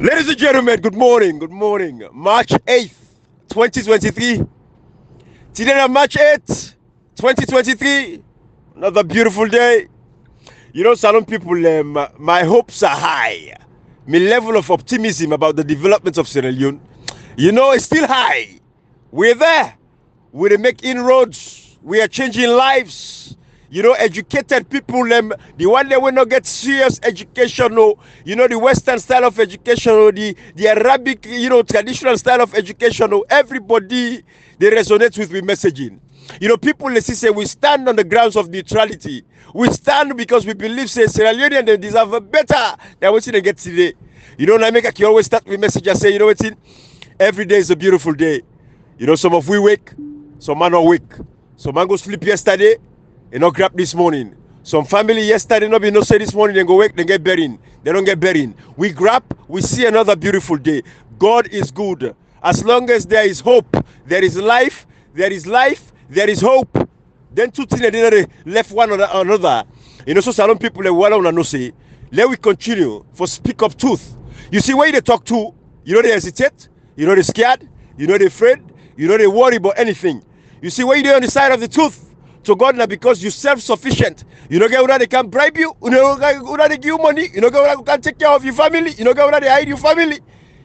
Ladies and gentlemen, good morning. Good morning. March 8th, 2023. Today, March 8th, 2023. Another beautiful day. You know, Salon people, my hopes are high. My level of optimism about the development of Sierra Leone, it's still high. We're there. We're making inroads. We are changing lives. Educated people, the one that will not get serious education, the Western style of education, the Arabic, traditional style of education, everybody, they resonate with the messaging. People, let's say, we stand on the grounds of neutrality. We stand because we believe, say, Sierra Leoneans, they deserve a better than what they get today. I can always start with message and say, every day is a beautiful day. Some of we wake, some man not wake. Some man go sleep yesterday, and not grab this morning. Some family yesterday not be no say this morning, then go wake, then get buried. They don't get buried. We grab, we see another beautiful day. God is good. As long as there is hope, there is life, there is hope. Then two things they left one or another. So some people they want to say, let we continue for speak of truth. You see where they talk to, they hesitate, they scared, they afraid, they worry about anything. You see where you're on the side of the truth. To God now because you're self-sufficient. You don't get whether they can bribe you. You don't get whether they give you money. You don't get whether you can take care of your family. You don't get whether they hide your family.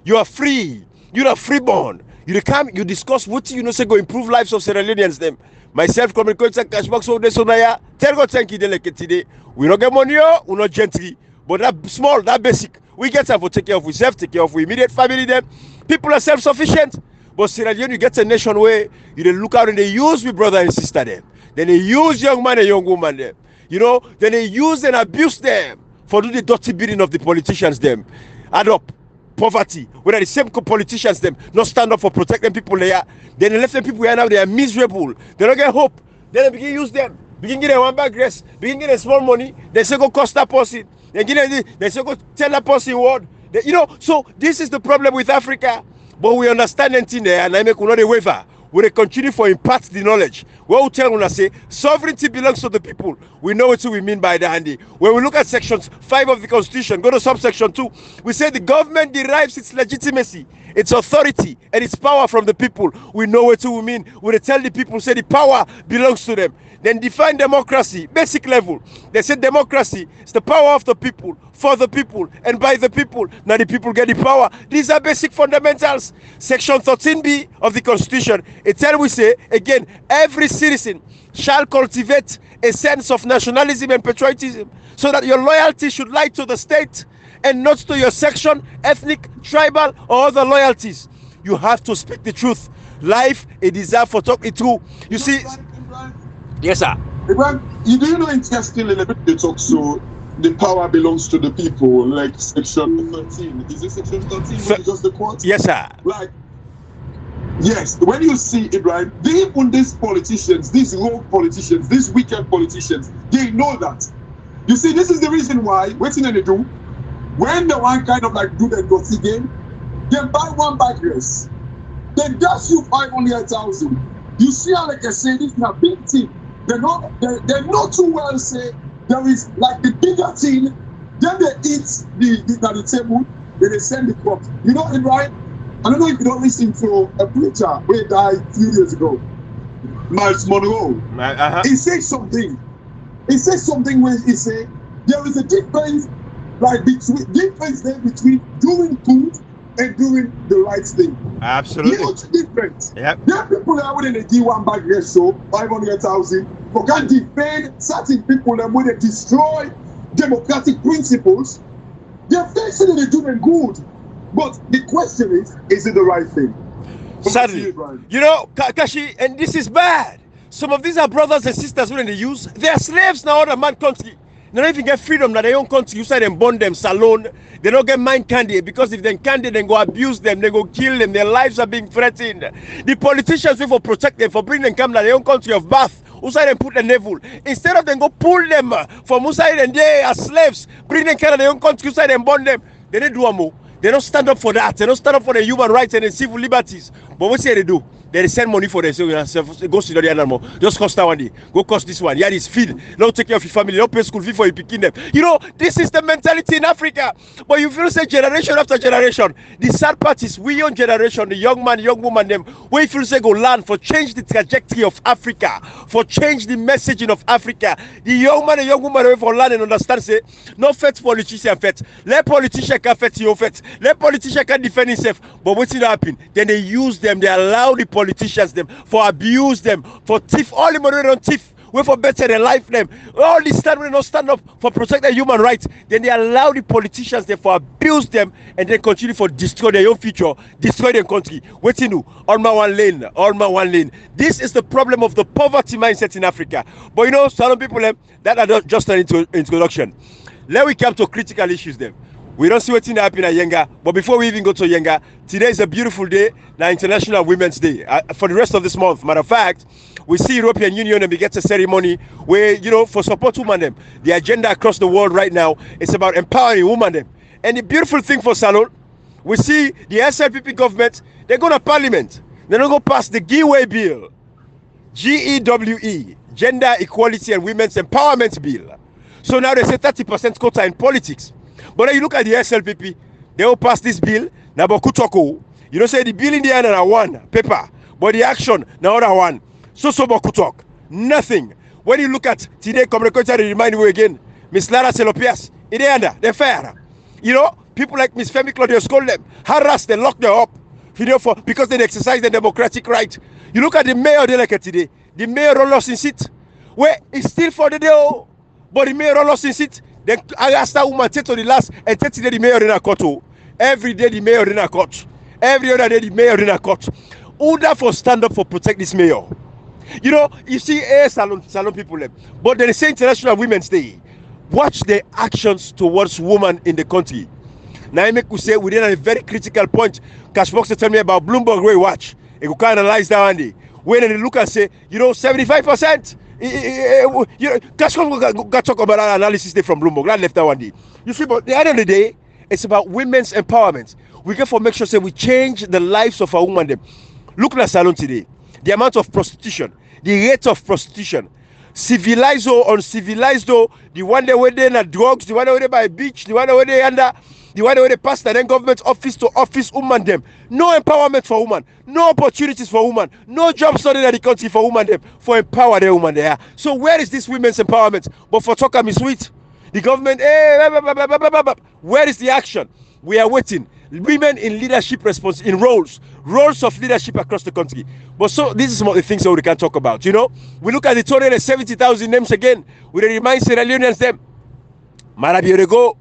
You are free. You are freeborn. You come, you discuss what say go improve lives of Sierra Leoneans them. Myself communication cash box of this sonaya. Tell God thank you today. We don't get money, we not gently. But that small, that basic, we get time for take care of ourselves, take care of our immediate family them. People are self-sufficient. But Sierra Leone, you get a nation where you look out and they use me brother and sister them. Then they use young man and young woman them. Then they use and abuse them for do the dirty bidding of the politicians them. Add up poverty. Whether the same politicians them not stand up for protecting people there. Then they left them people here now they are miserable. They don't get hope. Then they begin use them. Begin give them one bag dress. Begin give them small money. They say go cost that person. They say go tell that person what. So this is the problem with Africa. But we understand anything there and I make another waiver. We continue for impart the knowledge. What we tell when I say sovereignty belongs to the people. We know what we mean by that, Andy. When we look at section 5 of the Constitution, go to subsection 2, we say the government derives its legitimacy, its authority, and its power from the people. We know what we mean. We tell the people, say the power belongs to them. Then define democracy, basic level. They say democracy is the power of the people, for the people, and by the people. Now the people get the power. These are basic fundamentals. Section 13B of the Constitution, it tells we say, again, every citizen shall cultivate a sense of nationalism and patriotism so that your loyalty should lie to the state and not to your section, ethnic, tribal, or other loyalties. You have to speak the truth. Life, a desire for talk it through. You see... Yes, sir. You do know interestingly, they talk so the power belongs to the people, like section 13. Is it section 13? Just the quote? Yes, sir. Yes, when you see Ibrahim, even these politicians, these rogue politicians, these wicked politicians, they know that. You see, this is the reason why, what they do, when the one kind of like do the dirty game, they buy one bag dress, they dash you 500,000. You see how like I say, this is a big thing. They're not too well say there is like the bigger thing, then they eat the table, then they send the crops. Ibrahim, I don't know if you don't listen to a preacher who died a few years ago, Miles Monroe. He says something. He says something where he say there is a difference between doing good and doing the right thing. Absolutely. Huge difference. Yep. There are people that wouldn't give one bag dress so 500,000 but can defend certain people and when they destroy democratic principles, they're facing they're doing good. But the question is it the right thing? Sadly, Kashi, and this is bad. Some of these are brothers and sisters when they use, they are slaves now in a man country. They don't even get freedom in their own country. You say them burn them, salon. They don't get mind candy because if they candy, then go abuse them, they go kill them. Their lives are being threatened. The politicians will for protect them, for bring them come to their own country of birth. Usai them put the navel. Instead of them go pull them from Usai and they as slaves, bring them come to their own country, Usai them burn them. They don't do more. They don't stand up for that. They don't stand up for the human rights and the civil liberties. But what say they do? They send money for themselves. Go to the animal. Just cost that one day. Go cost this one. Yeah, this feed. Don't take care of your family. Don't pay school fee for you picking them. This is the mentality in Africa. But you feel say generation after generation. The sad part is we young generation, the young man, young woman, them, where you feel say go learn for change the trajectory of Africa, for change the messaging of Africa. The young man and young woman for learn and understand say, no fet politician fet. Let politician can fet your fet. Let politician can defend himself. But what's happen? Then they use them, they allow the politicians them for abuse them, for thief, all the money on thief, wait for better than life them. All this time when they don't stand up for protect their human rights, then they allow the politicians them for abuse them and then continue for destroy their own future, destroy their country. Waiting you on my one lane. This is the problem of the poverty mindset in Africa. But some people that are just an introduction. Let we come to critical issues then. We don't see what's happening at Yenga, but before we even go to Yenga, today is a beautiful day, now International Women's Day. For the rest of this month, matter of fact, we see European Union and we get a ceremony where, for support women them. The agenda across the world right now is about empowering women them. And the beautiful thing for Salon, we see the SLPP government, they're going to parliament. They're going to go pass the Giveaway Bill, GEWE, Gender Equality and Women's Empowerment Bill. So now they say 30% quota in politics. But then you look at the SLPP, they will pass this bill. Now, but Kutoko, say the bill in the end are one paper, but the action now other one. So Kutok, nothing. When you look at today, communicator remind you again, Miss Lara Selopias, they're fair. People like Miss Femi Claudia scold them, harass them, lock them up, because they exercise their democratic right. You look at the mayor they like today, the mayor lost in seat, where it's still for the day, but the mayor lost in seat. Then I asked that woman take to the last and take the mayor in a court. Every day the mayor in a court. Every other day the mayor in a court. Who therefore stand up for protect this mayor? You see salon people but they say International Women's Day. Watch the actions towards women in the country. Now I make you say within a very critical point. Cashbox tell me about Bloomberg where you watch. You can analyze that one day. When they look and say, 75%. Cashbox got talk about that analysis day from Bloomberg. That left that one day. You see, but at the end of the day, it's about women's empowerment. We can for make sure say we change the lives of our women. Look at Salon today. The amount of prostitution, the rate of prostitution, civilized or uncivilized, the one that were there in drugs, the one that were there by a beach, the one that were there under, the one that were there passed and then government office to office woman them. No empowerment for women, no opportunities for women, no job study in the country for women them, for empower the woman there. So where is this women's empowerment? But for talk me sweet. The government, where is the action? We are waiting. Women in leadership in roles of leadership across the country. But so this is some of the things that we can talk about. We look at the 270,000 names again. We remind Sierra Leoneans them. Marabiorego.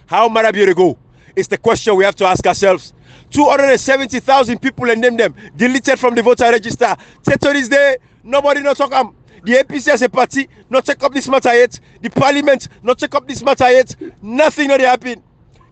How Marabiorego? It's the question we have to ask ourselves. 270,000 people and name them deleted from the voter register. Territories there, nobody not talk them. The APC as a party not take up this matter yet. The parliament not take up this matter yet. Nothing not happen.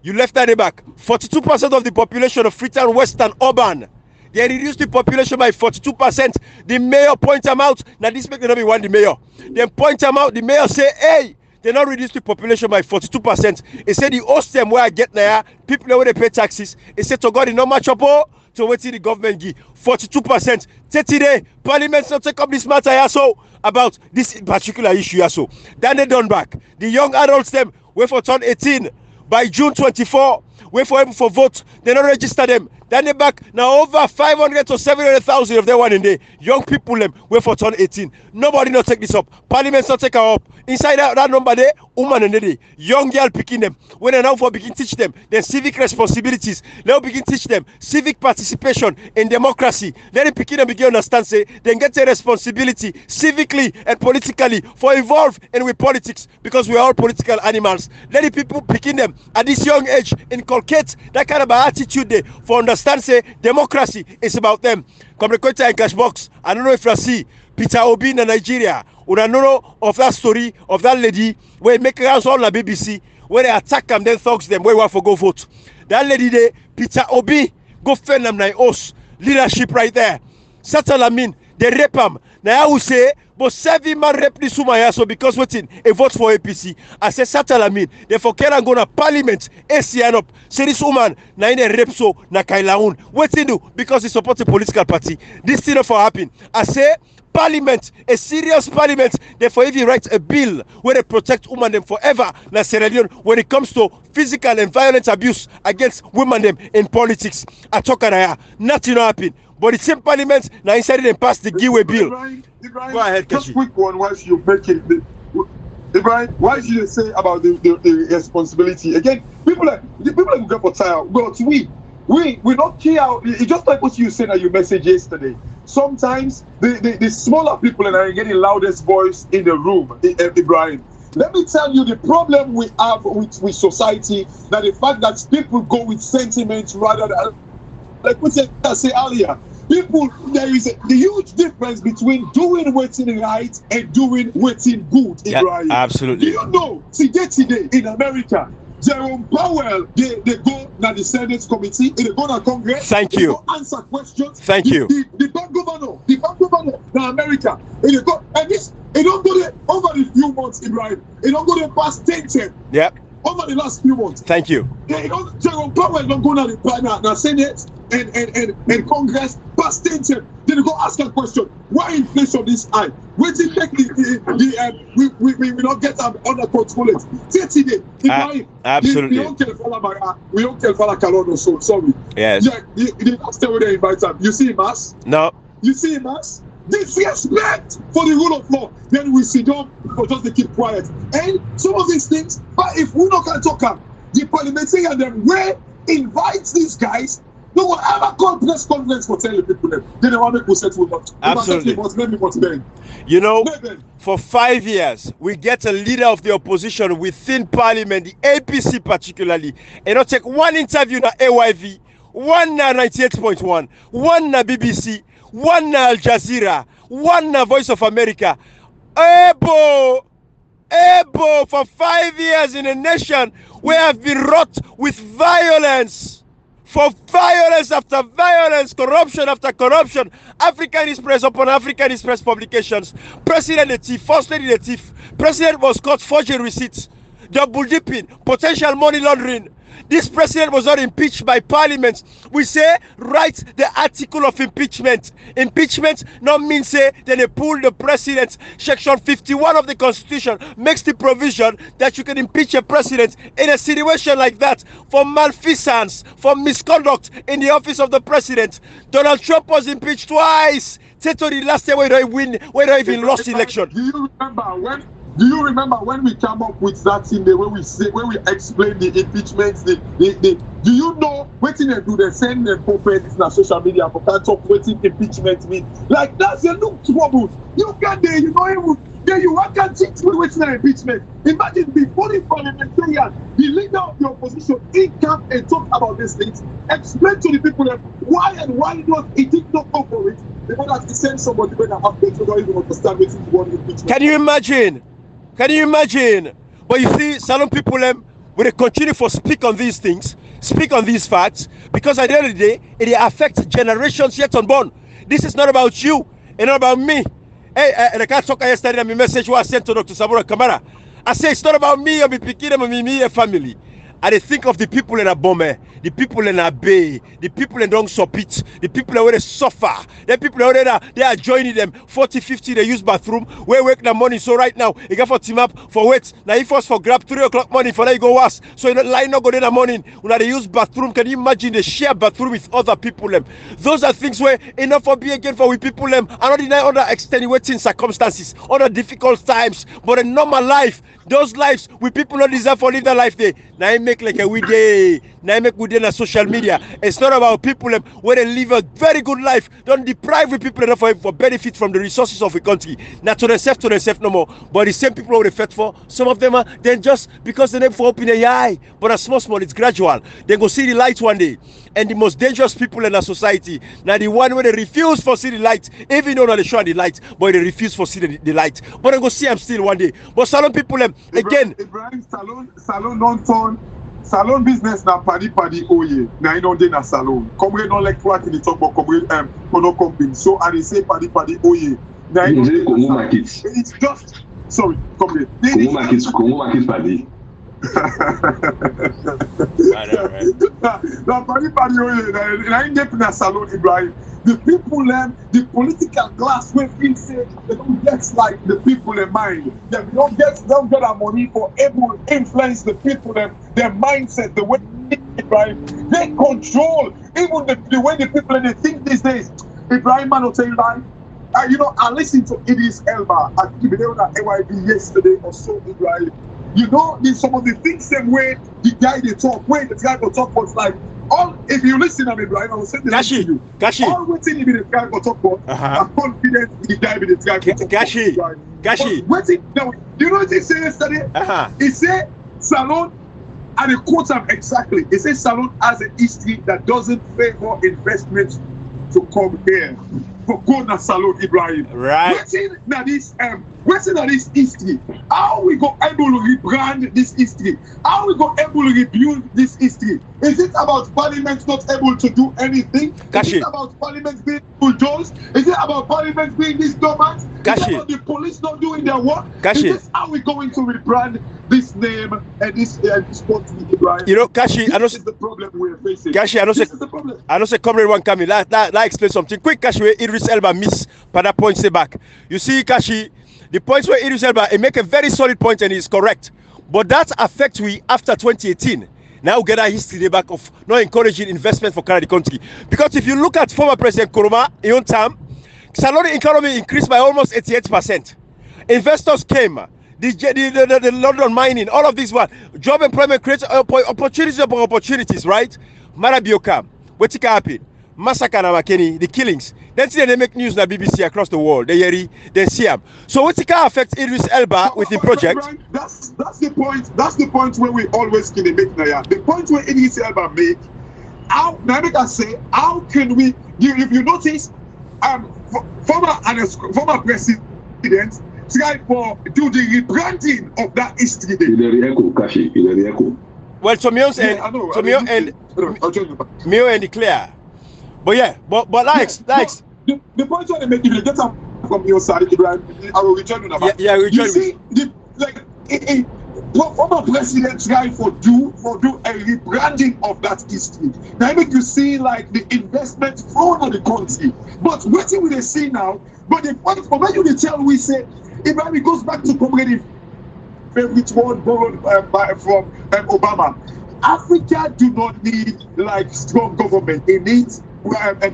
You left that back. 42% of the population of Freetown, Western, Urban. They reduced the population by 42%. The mayor point them out. Now this make not be one the mayor. Then point them out. The mayor say, hey, they not reduce the population by 42%. He said the host them where I get there, people where they pay taxes. He said to God, he no match up to wait till the government give 42%. Today, parliament not take up this matter here so about this particular issue here so. Then they done back. The young adults them wait for turn 18 by June 24. Wait for them for vote. They don't register them. Then they back now over 500 to 700,000 of them one in there. Young people them wait for turn 18. Nobody not take this up. Parliament not take her up. Inside that number there, woman and lady, young girl picking them. When they now for begin teach them their civic responsibilities. Now begin teach them civic participation in democracy. Let them begin understand say then get a responsibility civically and politically for involve and with politics because we are all political animals. Let the people picking them at this young age inculcate that kind of attitude there for understand say democracy is about them. Communicator and Cashbox. I don't know if you see Peter Obi in Nigeria. We don't know of that story of that lady where make rounds on the BBC where they attack them, then thugs them where we want to go vote. That lady there, Peter Obi, go fend them like us. Leadership right there. Settle I mean they rape him. Now I will say, but 7 man rape this woman here, so because waiting, a vote for APC. I say, Satalamin, therefore, Kera go to parliament, ACN up, say this woman, na in a rape so, na Kailaun. Waiting do, because he supports a political party. This thing not for happen. I say, parliament, a serious parliament, therefore if you write a bill where they protect women them forever, na Sierra Leone, when it comes to physical and violent abuse against women them in politics, I talk and nothing happen. But the same parliament, now inside them pass the giveaway bill. Ibrahim, Go ahead, just Keshi. quick one whilst you make it. Ibrahim, why should you say about the responsibility? Again, people like who get for tired, but we not care. It's just like what you said at your message yesterday. Sometimes the smaller people are getting loudest voice in the room, Ibrahim. Let me tell you the problem we have with society, that the fact that people go with sentiments rather than, like we said earlier, people, there is the huge difference between doing waiting right and doing waiting good, Ibrahim. Yeah, absolutely. Do you know, today in America, Jerome Powell, they go to the Senate committee, they go to Congress. Thank you. They go answer questions. Thank you. The bank governor in America, they go, and this, it don't go there over the few months, Ibrahim. It don't go there past 10. Yep. Over the last few months. Thank you. Jerome Powell don't go to the Senate and Congress past 10. Then they go ask a question. Why inflation this high? Wait till take we not get under control it. Today, absolutely. We don't kill Fala Kalon, so sorry. Yes. Yeah, the last time they invite him. You see him, Mass? No. You see him, Mass? Disrespect for the rule of law. Then we sit down for just to keep quiet. And some of these things, but if we not can talk up, the parliamentarian then will invite these guys. No one ever call press conference for telling people them. Then they want to make settle with absolutely. You know, for 5 years, we get a leader of the opposition within parliament, the APC particularly, and not take one interview na AYV, one na 98.1, one na BBC, one na Al Jazeera, one na Voice of America. Ebo, for 5 years in a nation we have been wrought with violence. For violence after violence, corruption after corruption, African Express upon African Express publications, President the thief, First Lady the thief, President was caught forging receipts, double dipping, potential money laundering. This president was not impeached by parliament. We say write the article of impeachment. Impeachment not mean say then they pull the president. Section 51 of the Constitution makes the provision that you can impeach a president in a situation like that for malfeasance, for misconduct in the office of the president. Donald Trump was impeached twice. Say to the last year where they even lost election. Do you remember when we came up with that in the way we say, when we explain the impeachments, do you know what they do? They send them puppets in social media for can't talk what impeachment mean. Like that's a look trouble. You can there, you know, then you can't teach me what's impeachment. Imagine before the parliamentarian, the leader of the opposition, he come and talk about these things, explain to the people why and why not he did not go for it. Because that he send somebody when I have to don't even understand what he want impeachment. Can you imagine? Can you imagine? But you see, some people will they continue to speak on these things, speak on these facts, because at the end of the day, it affects generations yet unborn. This is not about you, and not about me. Hey, and I can't talk yesterday. My message was sent to Dr. Sabura Kamara. I say it's not about me or me picking them or me and family. I think of the people in Abome, the people in Abe, the people in Dong Sopit, the people where they suffer, the people where they are joining them 40, 50, they use bathroom, where work the money. So right now, you got for team up for wait. Now if us for grab 3 o'clock morning for that you go was. So you know line not go in the morning. When they use bathroom, can you imagine they share bathroom with other people them? Those are things where enough for be again for we people them. I don't deny under extenuating circumstances, under difficult times, but a normal life. Those lives we people not deserve for live their life there. Now I make like a we day. Now I make we day on social media. It's not about people where they live a very good life. Don't deprive the people enough for benefit from the resources of the country. Not to themselves no more. But the same people who they fed for, some of them are then just because they never for open their eye. But a small, it's gradual. They go see the light one day. And the most dangerous people in our society, now the one where they refuse for see the light, even though they show the light, but they refuse for see the light. But they go see them still one day. But some people again. Ibrahim Salon don't turn salon business na paddy oye. Na you know dey na salon. Comrade don't like what in the talk about comrade no company. So I dey say paddy oye. Na you know Congo markets. it's just sorry, comrade. Congo markets paddy. Na paddy oye. Na you dey na salon Ibrahim. The people the political class wey feel say they don't get like the people in mind. They don't get our money for able to influence the people their mindset, the way Ibrahim they control even the way the people they think these days. Ibrahim man will tell you like you know, I listened to Idris Elba at AYB yesterday or so, Ibrahim. You know, some of the things same way the guy they talk, the guy will talk was like all if you listen to me, Ibrahim, I will say this to you. All waiting if the guy will talk about, I'm confident the guy with the guy will talk about. Waiting now, you know what he said yesterday? He said Salon, and he quotes him exactly. He says Salon has a history that doesn't favor investments to come here. For go na Salon Ibrahim. Right. Waiting at this history. How we go able to rebrand this history? How we go able to rebuild this history? Is it about Parliament not able to do anything? Is it about Parliament being bulldozed? Is it about Parliament being this dormant? Is it about the police not doing their work? Is this how we going to rebrand this name and this country, Ibrahim? You know, Kashi, this is the problem we're facing. Kashi, I know say comrade one coming. Like explain something quick. Kashi, where Idris Elba miss for that point say back. You see, Kashi, the points where Idris Elba make a very solid point and is correct, but that affects we after 2018. Now we get a history back of not encouraging investment for Canada country. Because if you look at former President Nkrumah in own time, Salon economy increased by almost 88%. Investors came. The London mining, all of these one job employment creates opportunities, right? Marabioka, what happened? Massacre na Makeni, the killings. Then they make news na BBC across the world. They see them. So what can affect Idris Elba with the project? That's the point. That's the point where we always can make now. The point where Idris Elba make. How can we? If you notice, former president try for do the rebranding of that history. Well, to me and clear. But yeah, but likes. The point where they make if you get up from your side, Ibrahim, I will return to that. Yeah, you see, former president try for do a rebranding of that history. Now make you see like the investment flow in the country. But what we they see now, but the point for when you tell we say Ibrahim it goes back to community favorite word borrowed from Obama. Africa do not need like strong government. It needs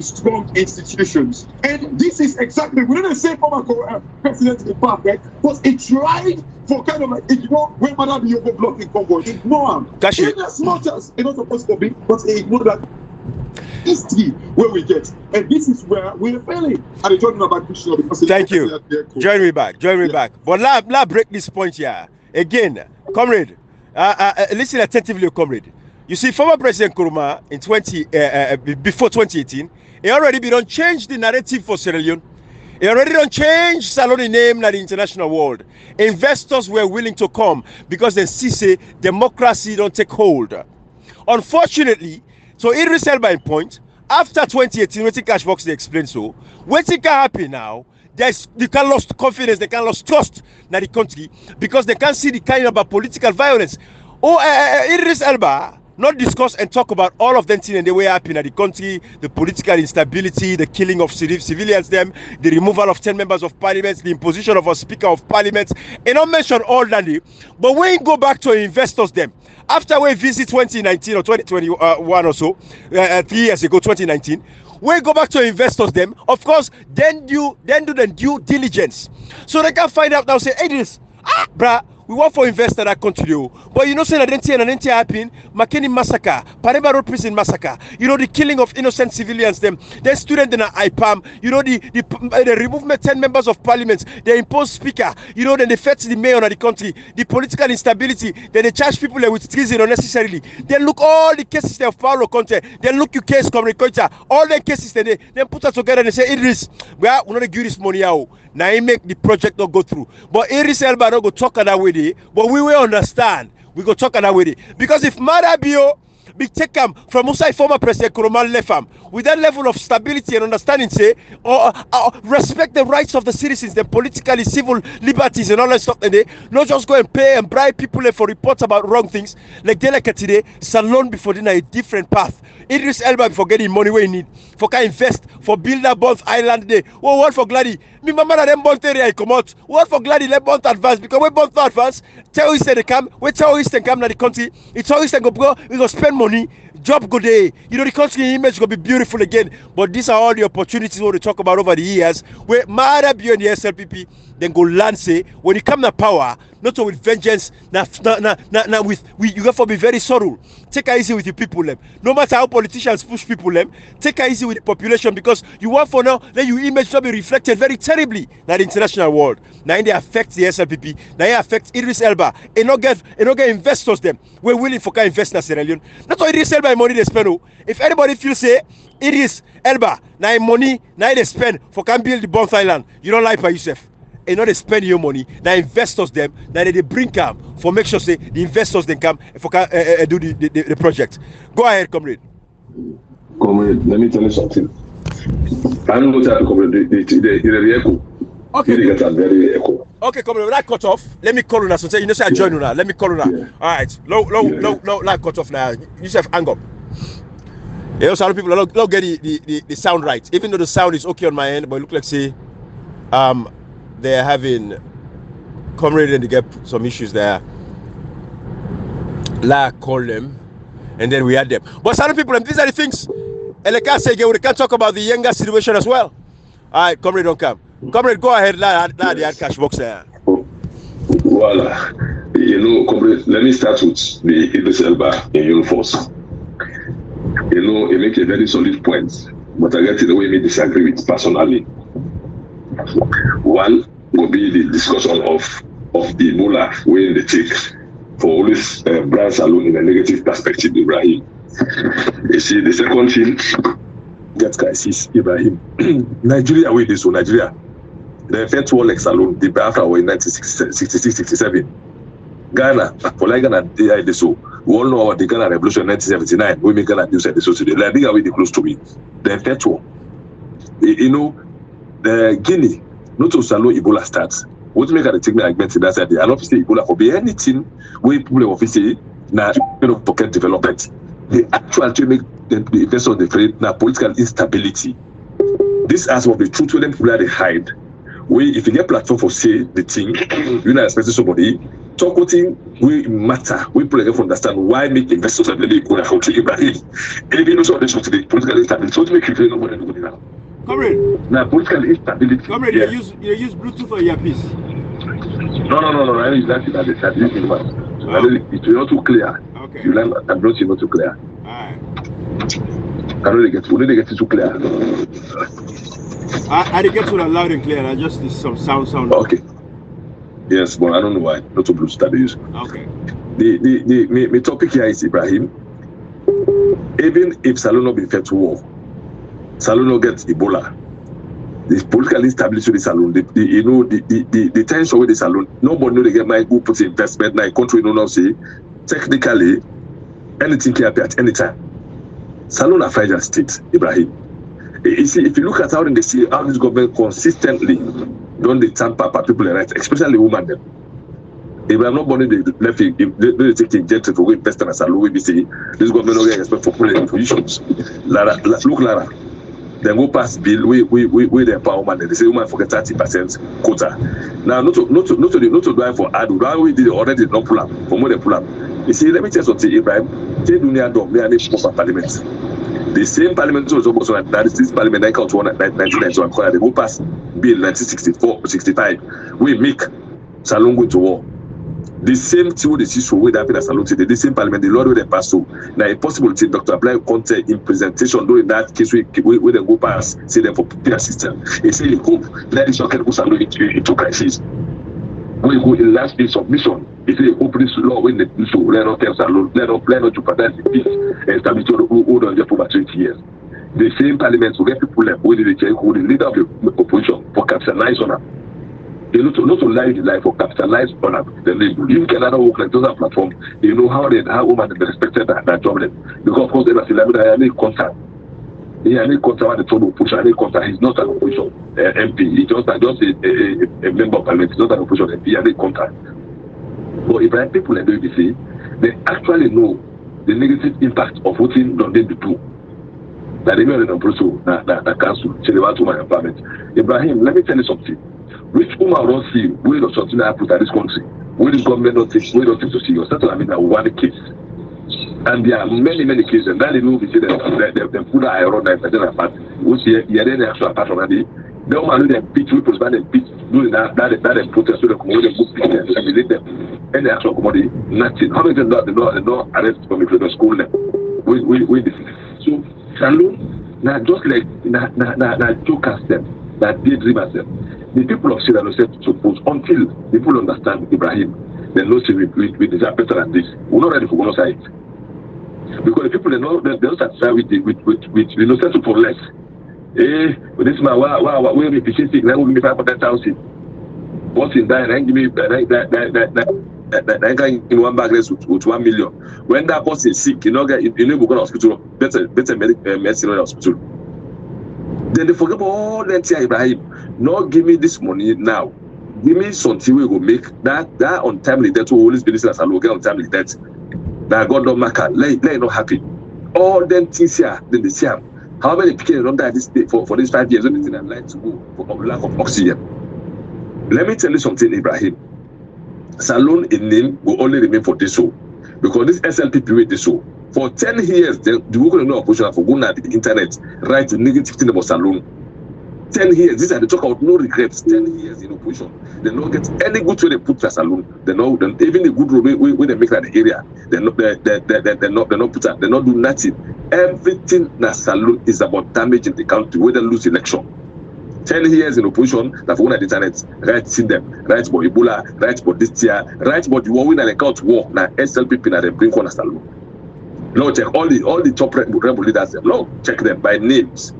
strong institutions. And this is exactly, we don't say former president is perfect, but it tried for kind of like ignore when Madam Yogo blocking convoy. Ignore him. Even as much as it's not supposed to be, but ignore that history where we get. And this is where we're failing. And I told you about Krishna because thank you. Join me back. But let's break this point here. Again, comrade, listen attentively, comrade. You see, former President Nkrumah in before 2018, he already been on change the narrative for Sierra Leone. He already don't change Saloni name in the international world. Investors were willing to come because they see say democracy don't take hold. Unfortunately, so Idris Elba in point, after 2018, when Cashbox they explain so, what can happen now? They can lose confidence, they can lose trust in the country because they can't see the kind of political violence. Idris Elba not discuss and talk about all of them things and the way happen in the country, the political instability, the killing of civilians, the removal of 10 members of parliament, the imposition of a speaker of parliament, and not mention all that. But when you go back to investors them, after we visit 2019 or 2021 or so, 3 years ago, 2019, we go back to investors them, of course, then do the due diligence. So they can find out now, say, hey, this, bruh, we want for invest that country, but you know, say that didn't happen. McKinney massacre, Pareba Road prison massacre. You know the killing of innocent civilians. Them student in a IPAM. You know the removement 10 members of parliament. They impose speaker. You know then they fetch the mayor of the country. The political instability. Then they charge people with treason unnecessarily. Then look all the cases of Paulo Conte. Then look you case communicator. All the cases then put us together and they say Idris, well we're not give this money out. Now he make the project not go through. But Idris Elba don't go talk that way. But we will understand we go talk that way. Because if Marabio be taken from outside former President Kuruman left him with that level of stability and understanding, say, or respect the rights of the citizens, the politically civil liberties and all that stuff, and they not just go and pay and bribe people for reports about wrong things. Like they like today, Salon before dinner a different path. Idris Elba for getting money where you need, for can invest, for build that Bond Island day. Oh, what for Glady? Me mama them Bond area come out. What for Glady? Let Bond advance because we Bond advance. Terrorists they come, we terrorists they come to the country. It's terrorists they go, we go spend money. Job good day. You know the country image gonna be beautiful again. But these are all the opportunities we want to talk about over the years. Where Mara beyond the SLPP, then go land say when you come to power, not with vengeance, with you got to be very sorrow. Take it easy with the people them. No matter how politicians push people them, take it easy with the population because you want for now, then your image will be reflected very terribly in the international world. Now they affect the SLPP, now they affect Idris Elba, and not get investors them. We're willing for can invest in Sierra Leone. Not only Idris Elba money they spend. If anybody feels say Idris Elba, now money, now they spend for can build the Bond Island, you don't lie by yourself. And not they spend your money, now investors them, now they bring come for make sure say the investors then come for do the project. Go ahead, comrade. Comrade, let me tell you something. I don't know what comrade the echo. Okay. You get a very echo. Okay, comrade, that cut off. Let me call you now. So say you know say I join you now. Let me call you now. Yeah. All right, low, like cut off now. You say hang up. Yeah, some people don't get the sound right. Even though the sound is okay on my end, but it look like say they're having comrade and they get some issues there. Like call them and then we had them. But some people, these are the things. And like I say again, we can talk about the younger situation as well. All right, comrade, don't come. Comrade, go ahead. The ad cash box there. Well, you know, comrade, let me start with the Idris Elba in uniforms. You know, it makes a very solid point, but I get to the way we disagree with personally. One will be the discussion of the mullah way they take for always brand Salon in a negative perspective, Ibrahim. You see, the second thing, that guy sees Ibrahim. Nigeria, way this, so Nigeria. The first war like Salon, the Biafra were in 1966-67. Ghana, for like Ghana, they are so. We all know about the Ghana Revolution in 1979. We make Ghana do say so today. Like, they are really close to me. The first war. You know, the Guinea, not to Salon Ebola starts. What make a take me argument in that side? I don't say Ebola for be anything where people of say now pocket development. They actually make the investors on the trade now political instability. This as of the truth when people they hide. If you get platform for say the thing, you not expect somebody talk what thing we matter. We people get to understand why make investors and they go out to Ibrahim. And you know so they should the political instability. So to make you feel nobody now. Comrade. Now political instability. Comrade, yeah. you use Bluetooth or earpiece? No. I use that in it's not too clear. Okay. You learn that not too clear. Alright. I know they get it too clear. I didn't get to that loud and clear. I just did some sound. Okay. Yes, but I don't know why. Not to Bluetooth that they use. Okay. The topic here is Ibrahim. Even if Salon not be fair to war, Salon not get Ebola. The political instability of the Salon, the tension with the Salon, nobody know they get my go put investment now country no not say technically anything can happen at any time. Salon are fragile state, Ibrahim. You see, if you look at how they see how this government consistently don't they tamper people rights, especially women them. If I'm not born the left, if they take injected for invest in a Salon, we say this government don't get respect for political positions. Lara. Then go pass bill we the empowerment and they say woman forget 30% quota. Now not to drive for ad we did already not pull up for more than pull up. You see, let me tell you something, Ibrahim. Parliament. The same parliament was also at this parliament I count one at 1991. They go pass bill 1964-65. We make Salon go to war. The same thing the issue with that Salon today, the same parliament, the Lord will they pass through. Now a possible thing, Dr. Apply content in presentation, though in that case we they go pass, say them for peer system. He say you hope let this can go Salon into crisis. We go in last day submission. If they open this law when the issue, let not tell Salon, let not jeopardize the peace and stability hold on there for about 20 years. The same parliament will get people like who they check who the leader of the opposition for capitalize on them. not to lie the life or capitalize on the label. You can another work like those platforms. You know how women they respected that job. Because of course they must I need contact. Yeah, I need contact with the total push. I need contact. He's not an opposition MP. He's just a member of parliament. He's not an opposition MP. I need contact. But if I people like the say, they actually know the negative impact of voting on them to do. That they were in the council, to my empowerment. Ibrahim, let me tell you something. Which woman don't see where the something happens at this country? Where this government don't take to see yourself? I mean, one case. And there are many cases, and that they will be saying the food I run and then apart. Which here then actually apart from that, the woman they beat, we postpone and beat, doing that protest to the community, good people, and humiliate them. And the actual commodity, nothing. How many of them not arrest from the school now? We so Saloon, now just like na jokers them, that daydreamers them. The people of Sierra Leone suppose until the people understand Ibrahim, they know we deserve better than this. We're not ready for one side. Because the people they don't satisfy with no settle for less. But this man, where we pitching sick, now we give me 500,000. What's in that? And give me that guy in one bag with 1 million. When that person is sick, you know go to hospital, better medicine in the hospital. Then they forget about all that Ibrahim. No, give me this money now. Give me something we go make that untimely death will always be listened as a local untimely death. That God don't make let it not happen. All them things here, then they see how many people don't die this day for these 5 years when they like to go for lack of oxygen. Let me tell you something, Ibrahim. Saloon in name will only remain for this show. Because this SLPP with this show. For 10 years, the worker no opposition for going at the internet, write negative thing about Saloon. 10 years, these are the talk about no regrets. 10 years in opposition. They don't get any good way they put to Saloon. They know even the good road where they make that the area. They not put that, they not do nothing. Everything that Saloon is about damaging the country, where they lose election. 10 years in opposition, that for one at the internet, right see them, right about Ebola, right about this year, right about the war when they count war, now SLPP now they bring on a Saloon. Now check all the top rebel leaders, now check them by names.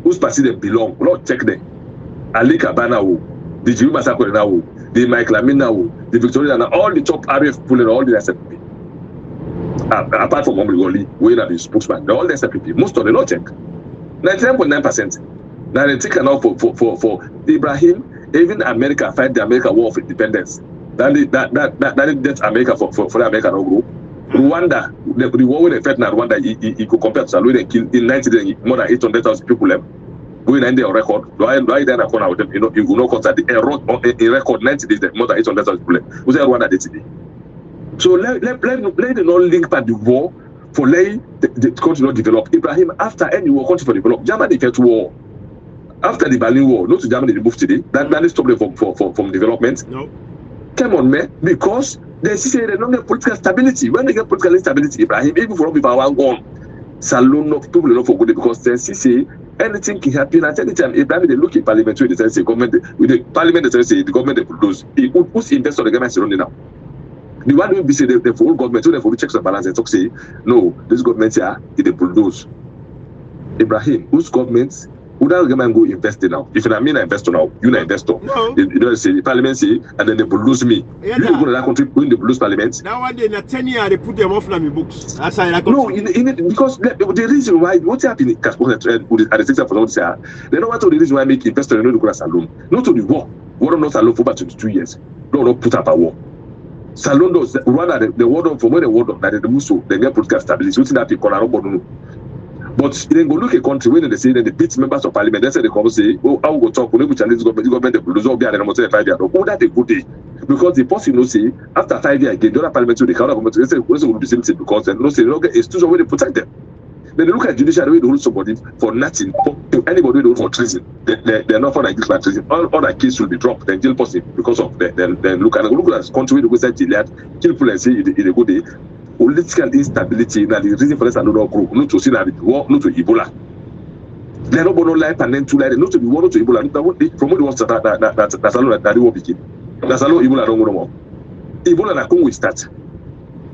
Whose party they belong, now check them. Ali Kabana, the Jiru Masako, the Mike Lamina, the Victoria, all the top RF pulling all the SLPP. Apart from Omrigoli, we are the spokesman, all the SLPP, most of them not check. 99.9%. Now they take now for Ibrahim, even America fight the American War of Independence. That America for the American group. Rwanda, the war when they fight now Rwanda, he could compare to Saloon and kill in 90 days more than 800,000 people left. Going in their record, do I then account out them? You know, you will not consider the record 90 days more than 800,000 people left. Who's Rwanda did today? So let them not link back the war for letting the country not develop. Ibrahim, after any war country for develop, Germany get war. After the Berlin Wall, not to Germany, they moved today. That is stop them from development. No. Come on, man. Because they say they don't get political stability. When they get political instability, Ibrahim, even for people are gone, Saloon, people are not for good because they say anything can happen at any time. Ibrahim, they look in parliament where they say government, with the parliament they say the government they produce. Who's investor the government is running now? The one who be say the full government, so they for checks and balance, they talk say, no, this government here, they produce. Ibrahim, whose government? Who does government go invest in now? If I mean an investor now, you're an investor. No. You don't say the parliament say, and then they will lose me. Yeah, you go to that country, when they lose parliament. Now one day in a 10 years, they put them off in my books. That's how I no, because the reason why what happened in Casper at the sector for say they don't want to the reason why make investors no go to Saloon. Not to the war. War not Saloon for about 22 years. No put up a war. Saloon does rather the word from where the word that the Muso, they get political stability. What's that people are not. But then go look a country when they say that they beat members of parliament. They say they come say, oh, I will go talk. When we challenge the government, they will lose all the other 5 years. Oh, that's a good day. Because the person will say, after 5 years again, the other parliament will counter government. They say, we will do the same thing because they say, no, it's too where they protect them. Then they look at judiciary, they hold somebody for nothing. If anybody don't for treason, they're not for guilty by treason. All that case will be dropped. Then jail person because of then look at the country where they go say jail, kill people and say it's a good day. Political instability now the reason for this another group not to see that war not to Ebola. They are not going to lie and then to lie not to be war not to Ebola. From what was that's all that war begin. That's all Ebola don't go more. Ebola na Congo start.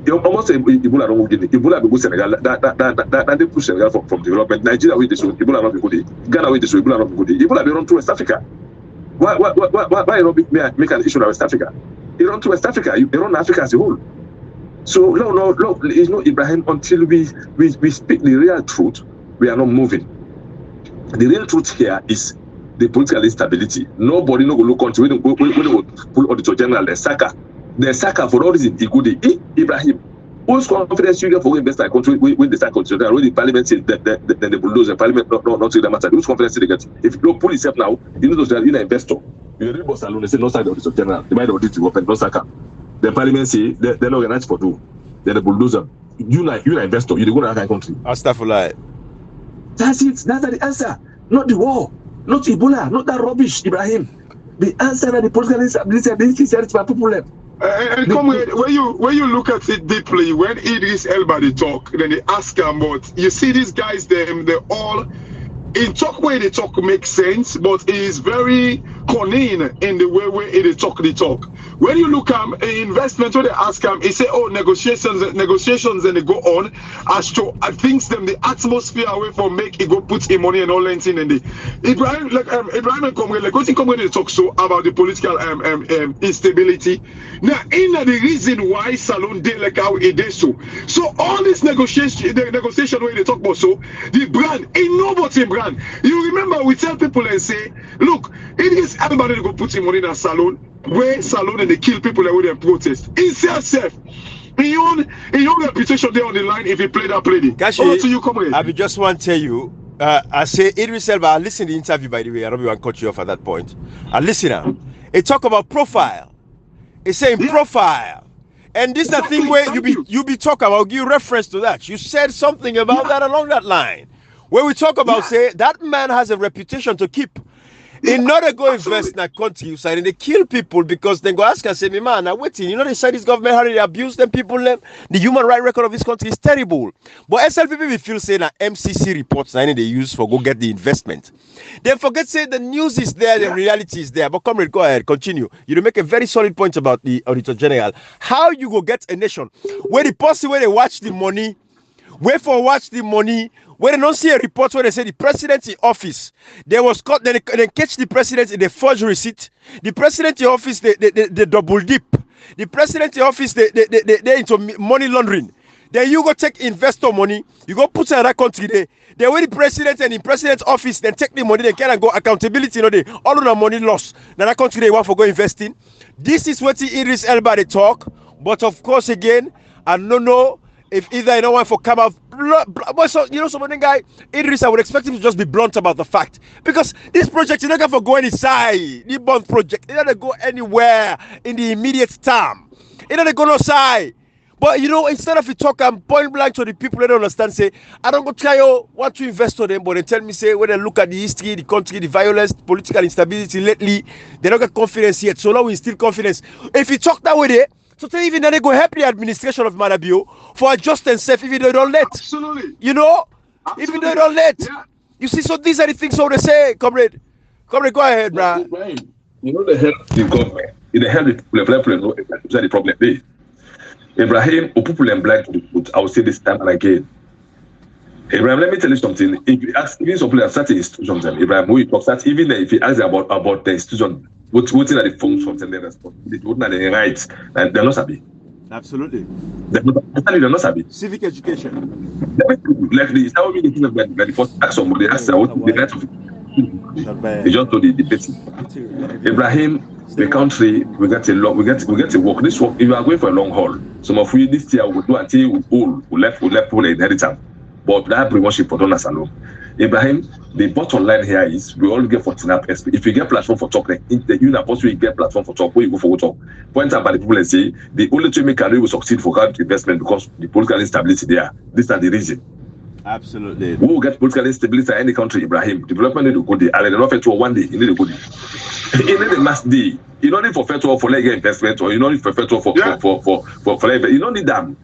You almost say Ebola don't go again. Ebola be go Senegal. That they push Senegal from development. Nigeria with this Ebola not be good. Ghana with this Ebola not be good. Ebola be run through West Africa. Why make an issue of West Africa? You run to West Africa, you run Africa as a whole. So no, it's not Ibrahim until we speak the real truth, we are not moving. The real truth here is the political instability. Nobody no go look until we will pull Auditor General the Saka for all reasons. Ibrahim, whose confidence you get for invest in country when they start considering when the parliament says that then the bulldozer parliament not to the matter. Whose confidence they get? If you don't pull yourself now, you know those are an investor. You read boss alone, they say no side of Auditor General. They might audit to open no Saka. The parliament say they're not organized for do. Then the bulldozer. You're an investor. You're going to that country. Astaghfirullah. That's it. That's the answer. Not the war. Not Ebola. Not that rubbish, Ibrahim. The answer is the political instability and the insecurity by people left. And comrade, when you look at it deeply, when Idris Elba they talk, then they ask him about, you see these guys, they're all in talk where they talk makes sense, but it is very cunning in the way where they talk. When you look at investment, when they ask him, he say, oh, negotiations, and they go on as to things them the atmosphere away from make it go put in money and all that in and the Ibrahim and comrade like what's in comrade they talk so about the political instability. Now, in the reason why Salon did like how it is so all this negotiation where they talk about so the brand ain't nobody brand. You remember we tell people and say, look, it is everybody to go put in money in a salon where salon and they kill people that would protest. It's yourself. In your reputation there on the line if you play that play. Kashi, to you, come I just want to tell you, I say Idris Elba, I listened to the interview by the way, I don't want to cut you off at that point. I listen now. It talk about profile. It's saying profile. And this exactly, is the thing where you be talking about, I'll give you reference to that. You said something about that along that line. Where we talk about say that man has a reputation to keep. In order to go invest in a country, and they kill people because they go ask and say, man, now waiting. You know they say this government how they abuse them people. The human rights record of this country is terrible. But SLPP we feel say that MCC reports that they use for go get the investment. Then forget say the news is there, the reality is there. But comrade, go ahead, continue. You make a very solid point about the Auditor General. How you go get a nation where the person where they watch the money, where for watch the money. When they don't see a report where they say the president in office, they was caught, then they catch the president in the forged receipt. The president in office, they double dip. The president in office, they into money laundering. Then you go take investor money, you go put in another country there. Then when the president and the president's office, then take the money, they can go accountability, they all of the money lost. Now that country they want for go investing. This is what Idris Elba they talk, but of course again, I don't know. If either I don't want for come out, but so you know, some guy Idris, I would expect him to just be blunt about the fact because this project is not going to go inside. The bond project, it's not going to go anywhere in the immediate term. It's not going to go no side. But you know, instead of you talk and point blank to the people that don't understand, say I don't go try you want to invest on them, but they tell me say when they look at the history, the country, the violence, political instability lately, they don't get confidence yet. So now we instill confidence. If you talk that way, there. So tell even that they go help the administration of Manabio for adjust themselves even though they don't let. Absolutely. You know? Absolutely. Even though they don't let. Yeah. You see, so these are the things so they say, comrade. Comrade, go ahead, bro. You know the help the government. In the help the problem there. Ibrahim, people and black, I will say this time and again. Ibrahim, let me tell you something. If you ask even some people have started institutions, Ibrahim, we talk that even if you ask about the institution. What are the functions and the responsibilities? What are the rights? And they're not sabi. Absolutely. They're not sabi. Civic education. Like the how many things that the first ask somebody ask what the right of they just do the person. Ibrahim, the country we get a work. This work if you are going for a long haul. Some of we this year will do until we left people inheritance. But that premiership for donors alone. Ibrahim, the bottom line here is we all get 49 XP. If you get platform for talk, you know, possibly get platform for talk, where you go for talk. Point out by the people and say the only two make career will succeed for current investment because the political instability there. These are the reason. Absolutely. We will get political instability in any country, Ibrahim. Development need to go there. And they're not fair to one day, you need to go there. You need a must day. You don't need for fair to for like investment or you don't need for fair to for you don't need them.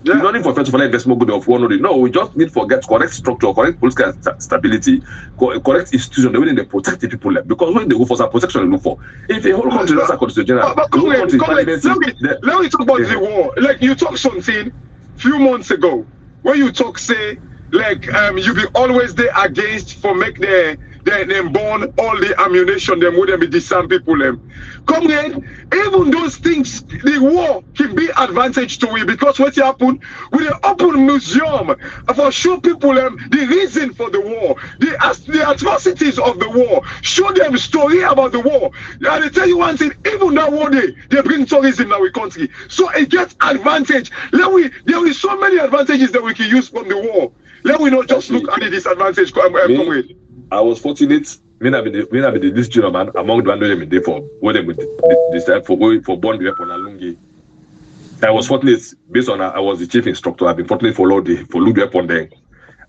Yeah. You don't need for federal investment good of one or no. We just need for get correct structure, correct political stability, correct institution. The way they protect the people because when they go for some protection, they look for. If the whole country doesn't go to the general, let me talk about the war. Like you talk something few months ago, where you talk say like you be always there against for make the them burn all the ammunition, them would be disarm people them. Comrade, even those things, the war can be advantage to we because what happened with the open museum for show people the reason for the war, the atrocities of the war, show them story about the war. And they tell you one thing, even that war they bring tourism in our country. So it gets advantage. There is so many advantages that we can use from the war. Let we not just look at the disadvantage. Comrade. I was fortunate. Me na be this gentleman among the one they for where they would decide for born the weapon alungi. I was fortunate based on I was the chief instructor. I've been fortunate for the weapon there.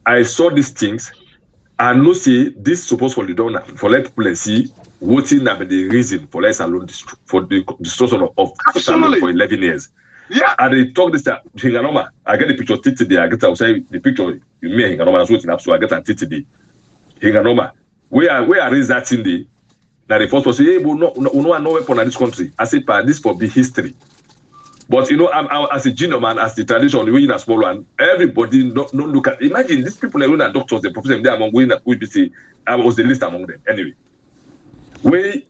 I saw these things and no see this supposed for the donor for let people see what in the reason for less alone for the destruction of Salon for 11 years. Yeah, and they talk this that Hinganoma. I get the picture today. I get to say the picture you me Hinganoma is waiting up, so I get to today. Hinganoma. Where I raised that in the that the first person say, hey, but no weapon in this country. I said, but this for be history. But you know, I'm as a gentleman, as the tradition, the way in a small one, everybody don't look at. Imagine these people, they are doctors, the professors, they are among going that we say I was the least among them. Anyway,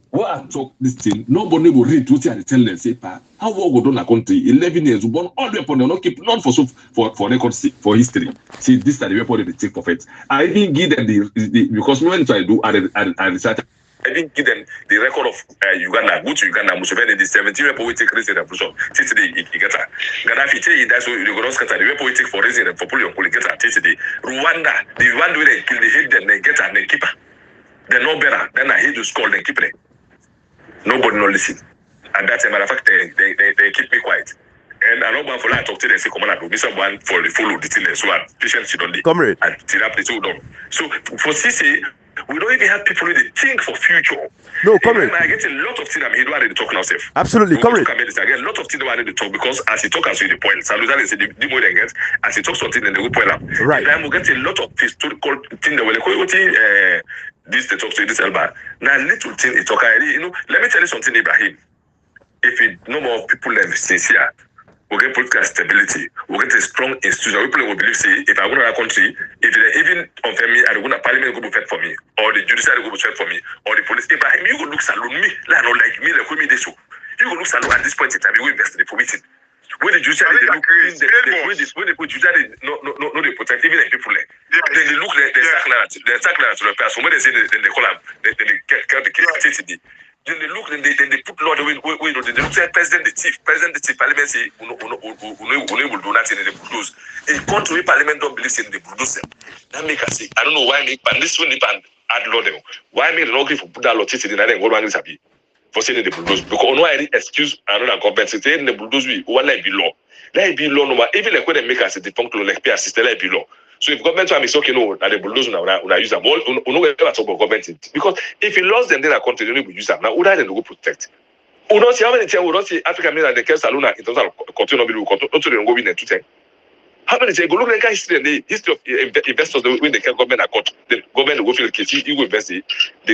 what I talk this thing, nobody will read what I tell them. Say, pa, how war go down a country? 11 years, we born all the weapon, they not keep none for records for history. See, this is the weapon they take for it. I even give them the because when I do, I research. I didn't give them the record of Uganda. Go to Uganda, Museveni in the 17 weapon we take raising revolution. Today, Gaddafi tell you that's what you go to the weapon we take for raising and for pulling get at today. Rwanda, the one way they kill the head, then they get and they keep her. They're no better. Then I hate to scold and keep them. Nobody no listen. And that's a matter of fact, they keep me quiet. And I don't want for that talk to them, say, come on, do someone for the follow the thing, so patients should only. Comrade. And tirap the two down. So for CC, we don't even have people who think for future. No, comrade. I get a lot of things I'm here to talk now, Seth. Absolutely, comrade. I get a lot of things I need to talk because as he talks, as he the point, Saluzan is the more than gets, as he talks something, then they will point up. Right. And then we get a lot of historical things that will this they talk to this Elba. Now, little thing it talk, you know, let me tell you something, Ibrahim. If it no more people live sincere, we'll get political stability, we'll get a strong institution. People will believe, say, if I go to a country, if they even confirm me, I go to parliament go to fight for me, or the judiciary go to fight for me, or the police. Ibrahim, you go look salon me, like me, like me, they show. You go look salon at this point in time, you will invest in the committee. When the judiciary they look, when the judiciary no they protect even the people like. Then they look they attack to the person. When they say then they call them, they get the case. Then they look, then they put law the way they look say president the chief, parliament say will do nothing in the bulldoze. A country parliament don't believe in the bulldoze. That make us say, I don't know why make ban this one ban add law them. Why make the law for put that law to the then go back happy for saying the bulldoze because no any excuse another government say in the bulldoze we what like be law. Let it be law no matter even like when they make us a defunct law like pay assist let it be law. So if government is okay, no, that the bulldozer now use them all, no ever talk about government because if he lost them, then a country they will use them now. Who then go protect? We don't see how many times we don't see African men and the case alone in terms of continue to continue to go in and 210. How many times go look like history and the history of investors when they can government account, the government will feel case you invest. The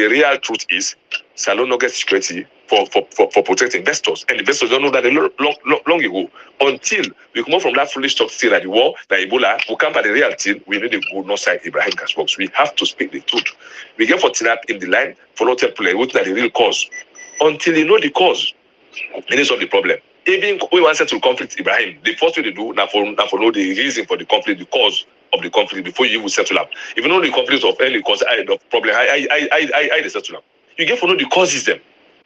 real truth is Salon no get security for protecting investors, and investors don't know that long ago. Until we come out from that foolish talk still at the war, the Ebola, we come by the real thing. We need to go north side Ibrahim Cashbox. We have to speak the truth. We get for up in the line for not play what the real cause. Until you know the cause, it is not the problem. Even we want to settle conflict, Ibrahim. The first thing to do now for know the reason for the conflict, the cause of the conflict before you will settle up. If you know the conflict of any cause, the problem, I settle up. You get to know the causes them.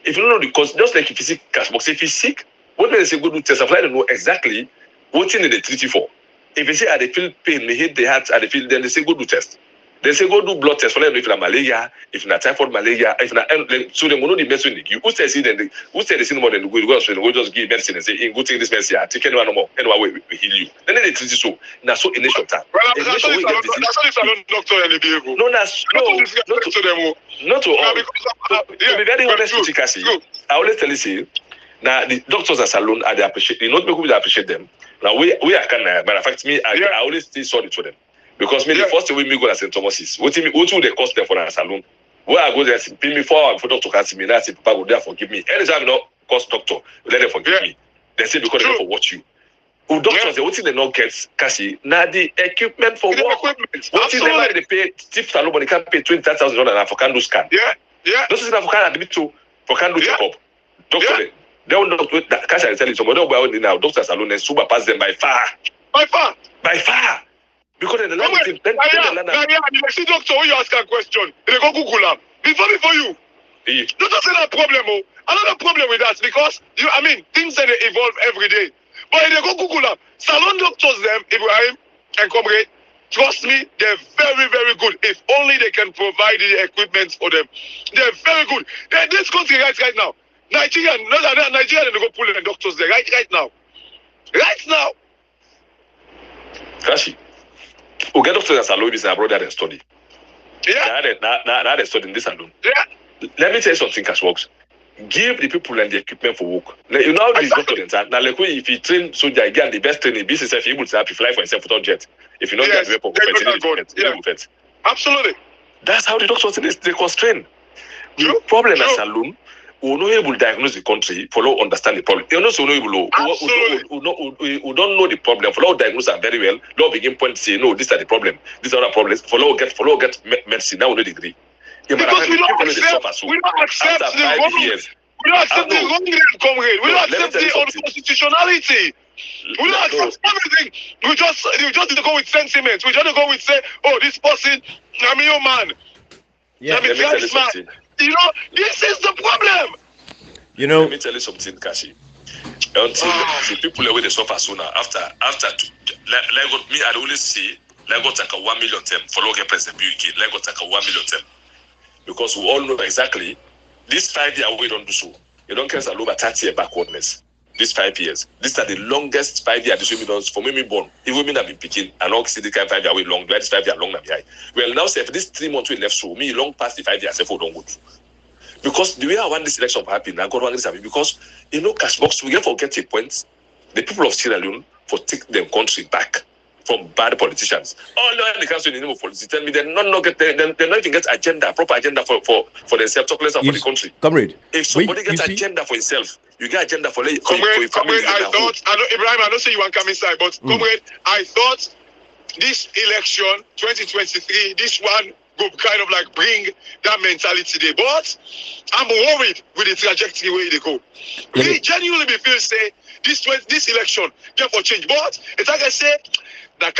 If you don't know the cause, just like if you see cash box, if you sick, what they say go do test, apply to know exactly what thing they treat you for. If you say they feel pain, they hit the heart, and they feel, then they say go do test. They say go do blood test for them if you have malaria, if you have typhoid malaria, if you have, so they will know the medicine they give. Who says then who said they see more than the good go just give medicine and say, in go take this medicine, take anyone no more, anyone we heal you. Then they treat you so. Now so in short time. Well, that's what the doctor and the vehicle. No, not to all. To be very honest with you, Cassie, I always tell you, say, now the doctors at Salon, they appreciate, you know, people appreciate them. Now we are kind of, but in fact, me, I always stay sorry for them. Because me, the first time we go to St. Thomas is, what will they cost them for a salon? Where I go there, pay me 4 hours for doctor to see me, that's if people will there forgive me. Anytime not cost doctor, let them forgive me. They say because they don't for watch you. Who doctors they what they not get Kashi? Now the equipment for work. What is they pay Steve Salon they can pay $20,000 for can do scan. Yeah. This is for can admit to for can do checkup. Doctor they don't know that Kashi is telling somebody now doctors alone and super pass them by far. Because in the land the see doctor when you ask a question, they go Google them. Before you. Not just that problem. Another problem with that because things that they evolve every day. But if they go Google them, salon doctors them, Ibrahim and Comrade, trust me, they're very, very good. If only they can provide the equipment for them. They're very good. This country right now. Nigeria, they go pull the doctors there right now. Right now. Kashi. We get doctors as salon is abroad that they study. Yeah. Now they study in this salon. Yeah. Let me tell you something, Cash works. Give the people and the equipment for work. You know how these doctors now like if you train soldier again the best training, business if you able to fly for himself without jet. If you not get weapon, absolutely. That's how the doctors they constrain. The problem as saloon, we not able to diagnose the country, follow understand the problem. You know, so we don't know the problem. Follow diagnose them very well. Now begin point say no, these are the problem. These are the problems. Follow get medicine now no degree. Because we don't accept the wrong comrade. We don't accept the unconstitutionality. We don't accept everything. We just go with sentiment. We just go with say, oh, this person, I'm your man. Yeah, man. You know, this is the problem. You know, let me tell you something, Kashi. Until the people where they suffer sooner, after like me, I always see Lagos take a 1 million term for local president UK. Lagos take a 1 million term. Because we all know exactly this 5 year we don't do so. You don't care over 30 year backwardness. These 5 years. These are the longest 5 years this women for me born. Even me have been picking and all see the kind 5 year way long, this 5 year long na behind. Well now say for this 3 months we left so me long past the 5 years if we don't go to. Because the way I want this election to happen, I got one this happen because you know cash box we get forget a point. The people of Sierra Leone for take their country back from bad politicians. Oh no, they can't say the name of politics. Tell me they're not even get agenda, proper agenda for themselves, talk less for the country. Comrade, if somebody gets agenda for himself, you get agenda for your family. Comrade, Ibrahim, I don't say you want to come inside, but comrade, I thought this election 2023, this one go kind of like bring that mentality there. But I'm worried with the trajectory where they go. We genuinely feel say this election get for change. But it's like I say. You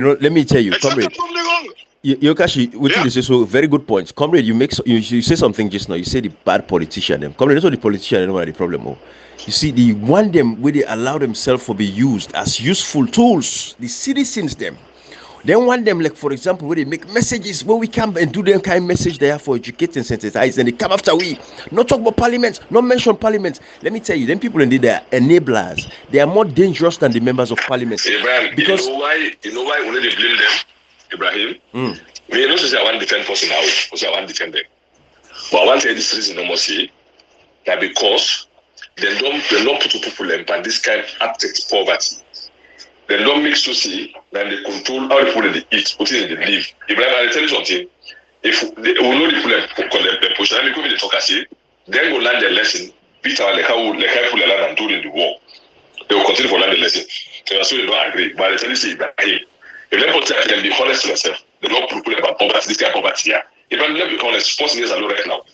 know, let me tell you, comrade. Yokashi, what you say so very good points. Comrade, you say something just now. You say the bad politician them. Comrade, that's not the politician anymore the problem. You see, the one them where they allow themselves to be used as useful tools, the citizens them. Then one them, like for example, where they make messages where we come and do them kind of message there for educate and sensitize, and they come after we. Not talk about parliament, not mention parliament. Let me tell you, then people indeed they are enablers. They are more dangerous than the members of parliament. Ibrahim, because you know why we only blame them, Ibrahim? We don't say I want to defend person now, I want to defend them. But I want to say this reason no more say that because they don't put people in this kind of abject poverty. They don't make to see that they control how the people they eat, what they live. Ibrahim, I tell you something. If we know the people push, and they talk as then go learn their lesson, beat our like how people learn and during the war. They will continue to learn the lesson. So they don't agree. But I tell you, say Ibrahim, if they put can be honest to themselves, they don't put about poverty, this kind of poverty here. If I'm not be honest, 4 years are low right now.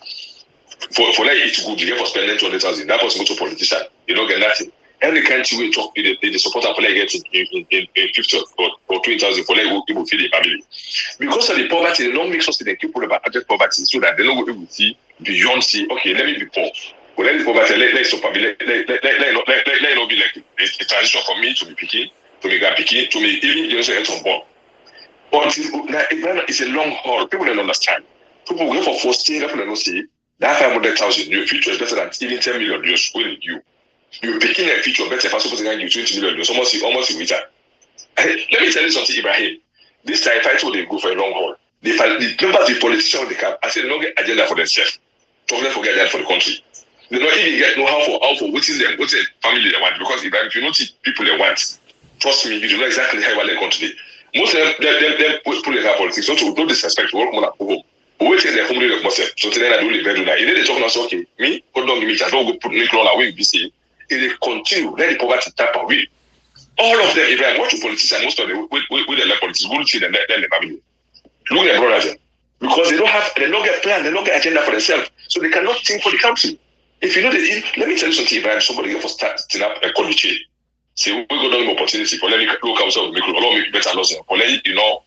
For like it's good, you get for spending 200,000. That person go to a politician, you don't get nothing. Every country we talk, the support for like get in 50 or 20,000 for like people feed the family. Because of the poverty, they don't make us the people about abject poverty so that they know what people see beyond see, okay, let me be poor. But let the poverty, let not be like a transition from me to be picking, to me get picking, to me even you also get some born. But it's a long haul. People don't understand. People go for 4 states, people don't see that 500,000, your future is better than even 10 million euros with you. You're picking a feature better if I'm supposed to give you 20 million, almost a winter. Let me tell you something, Ibrahim. This time, if I told they go for a long haul, the members of the politicians they come, I said they don't get agenda for themselves. Don't forget agenda for the country. They don't even get know how for what is them, what's the family they want. Because if you know the people they want, trust me, you don't know exactly how you want their country. Most of them put their politics, don't disrespect to work more at home. But we take their family like myself. So today I do live better now. If they talk now, say, okay, me, hold on, give me chance, don't go put Nick on away, be say. they continue, let the poverty tap away. All of them, if I watch politicians, most of them, with the politicians, go to them, then the family. Look at brothers, because they don't get plan, they don't get agenda for themselves, so they cannot think for the country. If you know, let me tell you something, Ibrahim, somebody for starting up a college. Say, we go down the opportunity for let me look outside make better laws, for let it not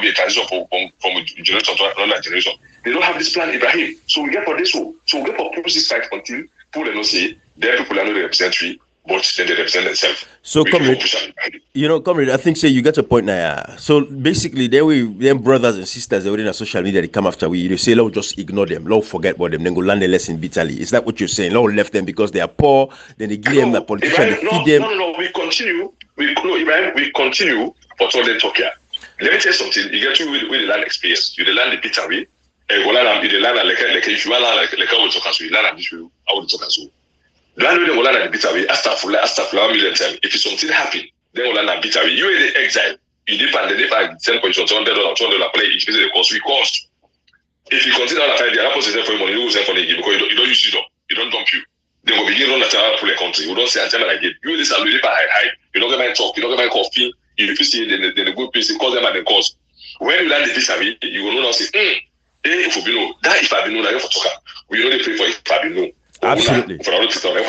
be a transition from a generation to another generation. They don't have this plan, Ibrahim. So we get for this one. So we get for push this fight until people don't say their people are not the representatives, but then they represent themselves. So comrade, I think you get a point now. So basically, them brothers and sisters already on social media, they come after we. They say, "Lord, just ignore them. Lord, forget about them. Then go learn the lesson bitterly." Is that what you're saying? Lord left them because they are poor. Then they give them a politician, they feed them. No. We continue. We continue for all the talk here. Let me tell you something. You get to with the land experience. You learn the bitter way. You learn like if you learn like how we talk as you learn this way. How we talk as you. Land with them will learn the bitter way. Astagfirullah, million times. If it's something happy, then we'll learn the bitter way. You are the exile. You depend. They pay $10 $200 play each visit the cost. We cost. If you consider that the other person for money, you will send for you because you don't use it up. You don't dump you. They will begin run at the country. You don't say until I get you. This already high. You don't get my talk. You don't get my coffee. You see then the good place. Cause them at the cost. When you learn the bitter way, you will not say, if we know that if I be known, I for talker. We only pray for if I be known. Absolutely. For our system, if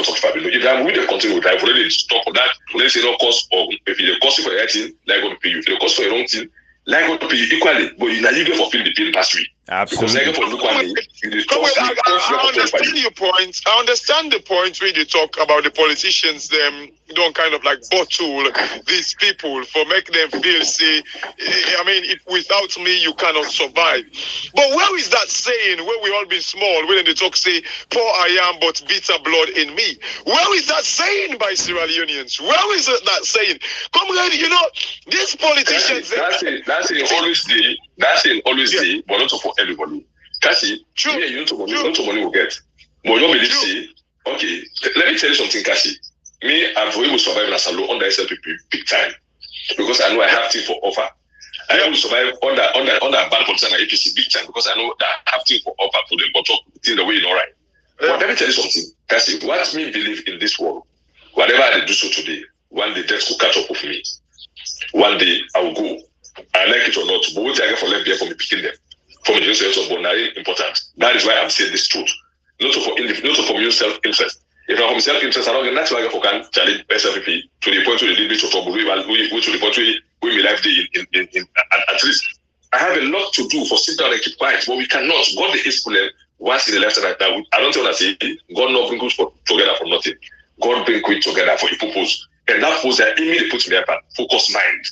I'm with the country, I've already stop for that. Let's say no cost, or if it cost you for your thing, like going to pay you. If it cost for your own thing, like going to pay you equally. But you now you get fulfill the pain past week. Absolutely. I understand your point. I understand the point where you talk about the politicians. Them don't kind of like bottle these people for make them feel say. I mean, if without me you cannot survive. But where is that saying where we all been small? When they talk say, "Poor I am, but bitter blood in me." Where is that saying by Sierra Leoneans? Where is that saying? Come on, you know these politicians. That's it. Always day, but not for everybody. Kashi, yeah, you know to money will get. But you don't believe, say, okay, let me tell you something, Kashi. Me, I've able to survive in a salon under SLPP big time. Because I know I have things for offer. I able to survive under a bad politician and APC big time because I know that I have things for offer for them, but talk in the way you know right. But let me tell you something, Kashi, what me believe in this world, whatever I do so today, one day death will catch up with me. One day I will go. I like it or not, but what I get for left there for me picking them. For me, just important. That is why I'm saying this truth. Not for your self-interest. If I'm from self-interest, I'm not going to for can challenge SLPP to the point where the little bit of trouble. We to the point where we may life day in at least. I have a lot to do for sit down and keep quiet, but we cannot. God the Israel once in the left side. I don't want to say God not bring good together for nothing. God bring good together for a purpose. And that purpose that immediately puts me up and focus mind.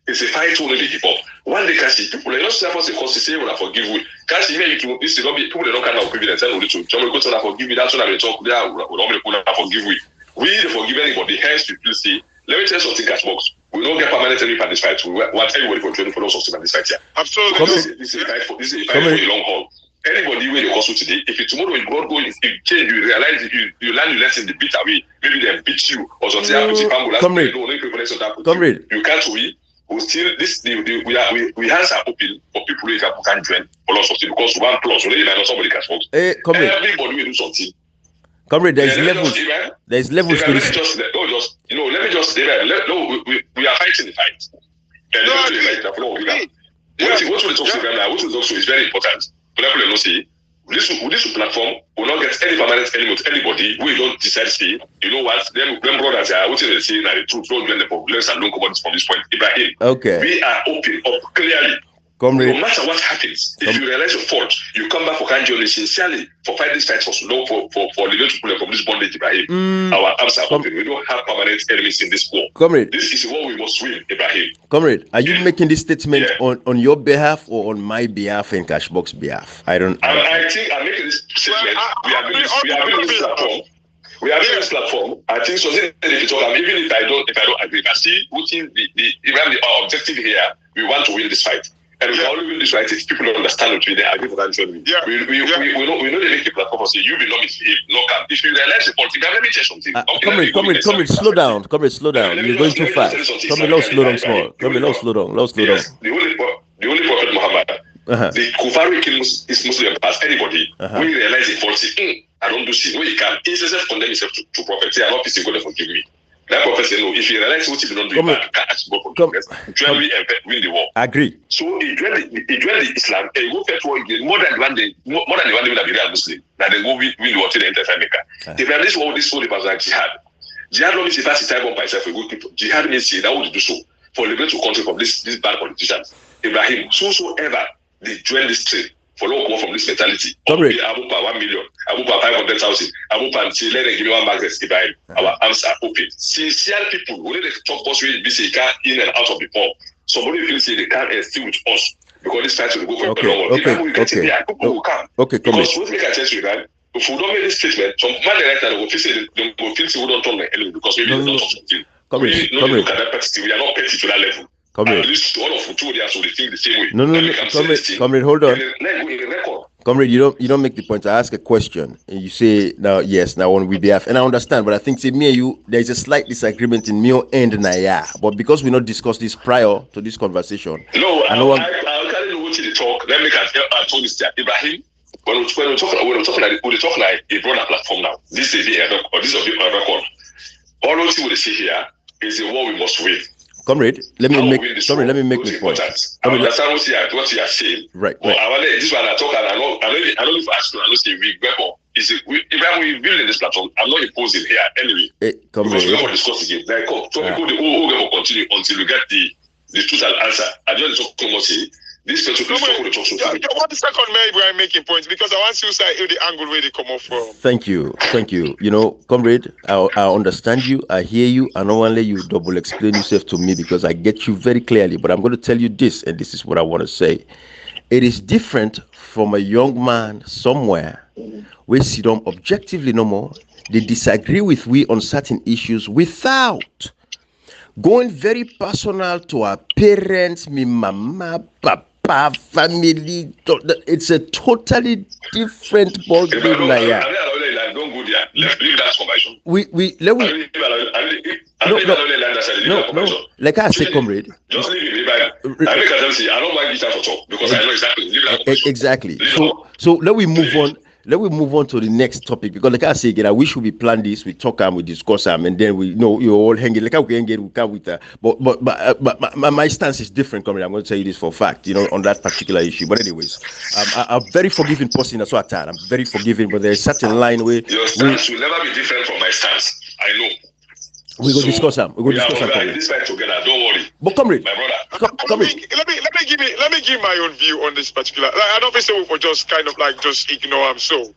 It's a fight to only give up. One day, Kashi, people are not supposed to say, "When I forgive you." Kashi, this is not be people. They don't kind of forgive and only to. Somebody goes to forgive you. That's what I talk. They are normally going to forgive you. We don't forgive anybody. Hence, people say, "Let me tell you something, Cash Box. We don't get permanent enemy for this fight. We want everybody controlling for those of this fight here. Absolutely. This is a fight for a long haul. Anybody where they cost today, if tomorrow you go if you change, you realize you learn your lesson the beat away. Maybe they beat you or something happens. Comrade, you can't win. We still we hands are open for people who can join for lots of things because one plus already might not somebody can smoke. Everybody will do something. Comrade, there's levels. There's levels to this. Let me just say that. We are fighting the fight. What we talk to is very important. People don't say this platform will not get any permanent enemy with anybody. We don't decide to say, you know what, them brothers are what they say now the truth, don't join the populace and don't come on from this point. Ibrahim, okay. We are open up clearly. Comrade. No matter what happens, if you realize your fault, you come back for Kanji sincerely for fight this fight for the people from this bondage, Ibrahim. Our arms are open. We don't have permanent enemies in this war. Comrade. This is what we must win, Ibrahim. Comrade, are you making this statement on your behalf or on my behalf and Cashbox's behalf? I think I'm making this statement. We are building this platform. We are building this platform. I think something if you talk, even if I don't agree, but see, our objective here, we want to win this fight. And we can only win this fight if people don't understand what they agree for that. We know they make a platform say you belong with him, no camp. If you realize the politics, let me tell you something. Comrade, slow down. You're going too fast. Comrade, slow down small. Comrade, slow down. The only Prophet Muhammad. The Kufaru killing is Muslim as anybody. When you realize it false, I don't do sin. When you can, he says condemn himself to prophet. Say, I'm not peaceful, God forgive me. That prophet said, no, if you realize what you don't do, you can't ask God for forgiveness. Join and win the war. Agree. So he joined the Islam and he go first war again more than the one day that be real Muslim. That they go win the war to the entire Mecca. If this war the person like jihad. Jihad don't mean say that's the type of myself for good people. Jihad means say that would do so for liberate to country from this bad politicians. Ibrahim, whosoever they join this trade for long come from this mentality. Abu 1 million, Abu 500,000, Abu say let them give me one market. Ibrahim, our arms are open. Sincere people, when they talk us we be say can't in and out of the port. Somebody feel say they can't stay with us because this fight will go for a long while. People will come. Because what make I tell you, right? If we don't make this statement, some man like that will feel say they will feel say we don't turn the enemy because maybe they don't talk something. We look at that petty, we are not petty to that level. At least all of two they are so they think the same way. No, comrade, hold on. Comrade, you don't make the point. I ask a question and you say now yes, now on we behalf, and I understand, but I think say me and you there is a slight disagreement in me and Naya. But because we not discussed this prior to this conversation. No, I'll carry the what you talk. Let me I told this to Ibrahim. When we talk like a broader platform now. This is a record, or this is a record. All those things we say here is a war we must win. Comrade, let me make the point. I understand what you are saying. Right. This one I talk and I know if I ask you, I know say we weapon. If we build this platform, I'm not imposing here anyway. Because we will discuss again. Like people the whole game will continue until we get the total answer. I don't talk too much. This person will talk so yeah, what the second man Ibrahim making points because I want to say the angle where they come off from. Thank you. You know, comrade, I understand you, I hear you, I don't want to let you double explain yourself to me because I get you very clearly, but I'm going to tell you this, and this is what I want to say. It is different from a young man somewhere where sit down objectively no more, they disagree with we on certain issues without going very personal to our parents, me mama, papa, family. It's a totally different ballgame. Don't go there. Leave that conversation. No. Like I say, comrade. Just leave it. I don't mind this for talk because I know exactly. Leave that conversation. Exactly. So let we move on. Let me move on to the next topic because, like I say again, I wish we plan this, we talk and we discuss them, and then we know you all hang it. Like how we hang it, we come with that. But my stance is different, comrade. I'm going to tell you this for a fact, on that particular issue. But anyways, I'm very forgiving person. That's what I'm very forgiving, but there's such a line where your stance will never be different from my stance. I know. We're going to discuss them. We're going to discuss them. This fight together. Don't worry. But comrade, my brother. Let me give my own view on this particular. Like, I don't think so for just kind of like just ignore them. So,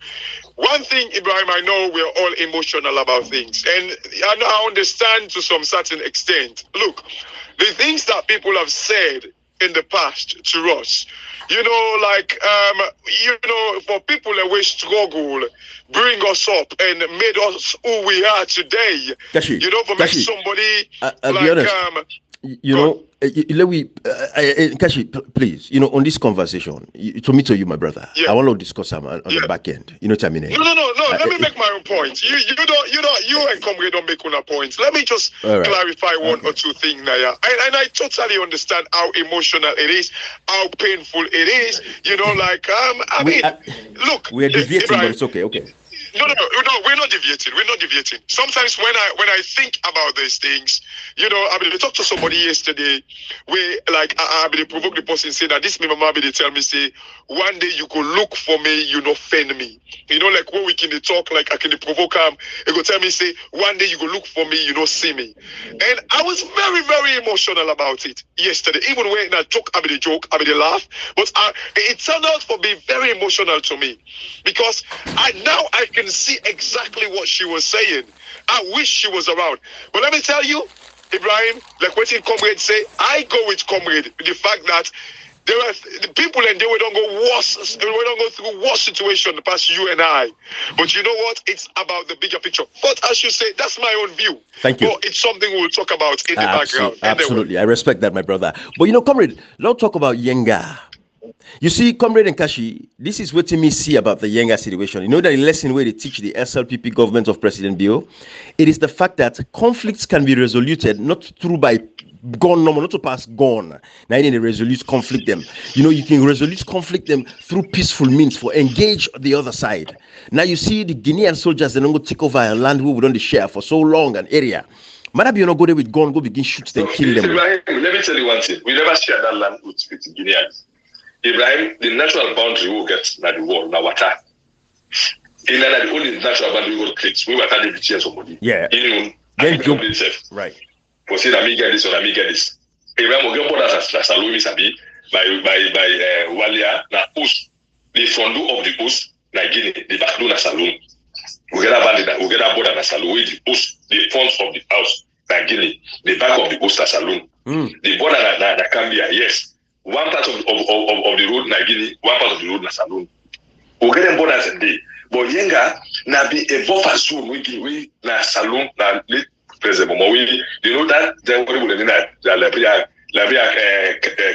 one thing, Ibrahim, I know we're all emotional about things, and I understand to some certain extent. Look, the things that people have said in the past to us, for people that we struggle, bring us up and made us who we are today. For make somebody Kashi, please, on this conversation, to me to you, my brother, I want to discuss on the back end. You know what I mean? No. Let me make my own point. You and Comrade don't make one point. Let me just clarify one or two things, Naya. And I totally understand how emotional it is, how painful it is. Look, we are deviating, but it's okay. No, we're not deviating. Sometimes when I think about these things, I talked to somebody yesterday where I provoke the person say that this mama they tell me say one day you go look for me, you not offend me. Like when we can talk, like I can provoke him, he go tell me say one day you go look for me, you not see me. And I was very, very emotional about it yesterday. Even when I joke, I laugh, but it turned out to be very emotional to me because I can see exactly what she was saying. I wish she was around. But let me tell you, Ibrahim, like what Comrade say, I go with Comrade. The fact that there are the people and they don't go through worse situation past you and I. But you know what? It's about the bigger picture. But as you say, that's my own view. Thank you. But it's something we'll talk about in the background. Absolutely. I respect that, my brother. But Comrade, let's talk about Yenga. You see, Comrade and Kashi, this is what me see about the Yenga situation. That the lesson where they teach the SLPP government of President Bio, it is the fact that conflicts can be resolved not through by gone normal, not to pass gone. Now you need to resolute conflict them. You can resolute conflict them through peaceful means for engage the other side. Now you see the Guinean soldiers, they don't go take over a land we don't share for so long an area. Maybe you not go there with gun, go begin shoot them, kill them. Ibrahim, let me tell you one thing. We never share that land with Guineans. Ibrahim, the natural boundary we will get na the wall, na water. In the only natural boundary we will create. We will attend the chance somebody. Yeah. Then jump itself. Right. For say that me get this or me get this. Ibrahim will get borders as Salome Sabi by Walia na Us. The front door of the Us na Guinea, the back door na Salome. We get that border na Salome, the Us, the front of the house na Guinea, the back of the Us na Salome. The border na Cambia, yes. One part of the road na Guinea, one part of the road na Salome. We get them borders in there. But Yenga na be a buffer zone we na Salome na late president we that then we will na Labia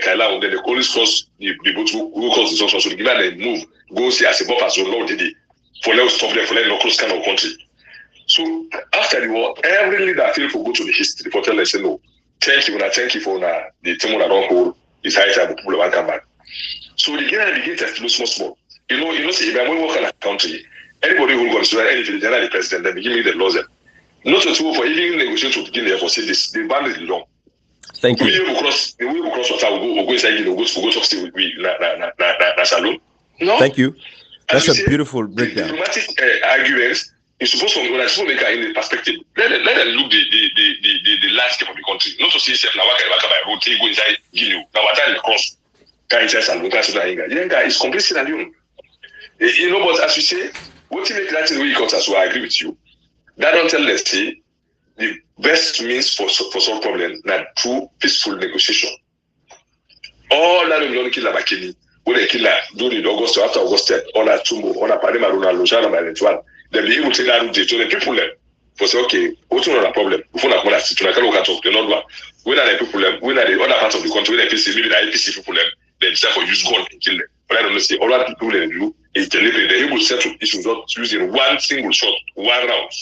Kaila then the police cross the boat who cross the junction so the given they move go see as a buffer zone no did it for let stop there for let no cross kind of country. So after the war, every leader feel for go to the history for tell them say no, thank you for the team that don't hold is high time people want come back. So the Guinea begin to small. You know, see, if I'm working in a country, anybody who consider anything, the president, then give me the laws. Not to for even negotiate with Guinea for say this, the ban is long. Thank you. We will cross water, we'll go inside, we'll go to stay with me, na salon. No. Thank you. That's a beautiful breakdown. Diplomatic arguments is supposed to make in the perspective. Let them look the landscape of the country. Not to see self now by road, go inside Guinea. Now what time cross? Can inside salon, can sit Yenga is completely Sierra Leone. But as you say, what you make that in the way you so I agree with you. That don't tell us say the best means for solve problem na through peaceful negotiation. All that we don't kill Abakini, when they kill during August or after August, on a Tumbo, on a Parima Runa, Lujana, and they'll be able to take that to the people them. For say, okay, what's not a problem? Before I come to look at the not one. When are the people them? When are the other parts of the country? When they PC, maybe the IPC people them, they decide for use gun and kill them. But I don't know, say all that people they do is deliberate. They're able to settle issues not using one single shot, one round.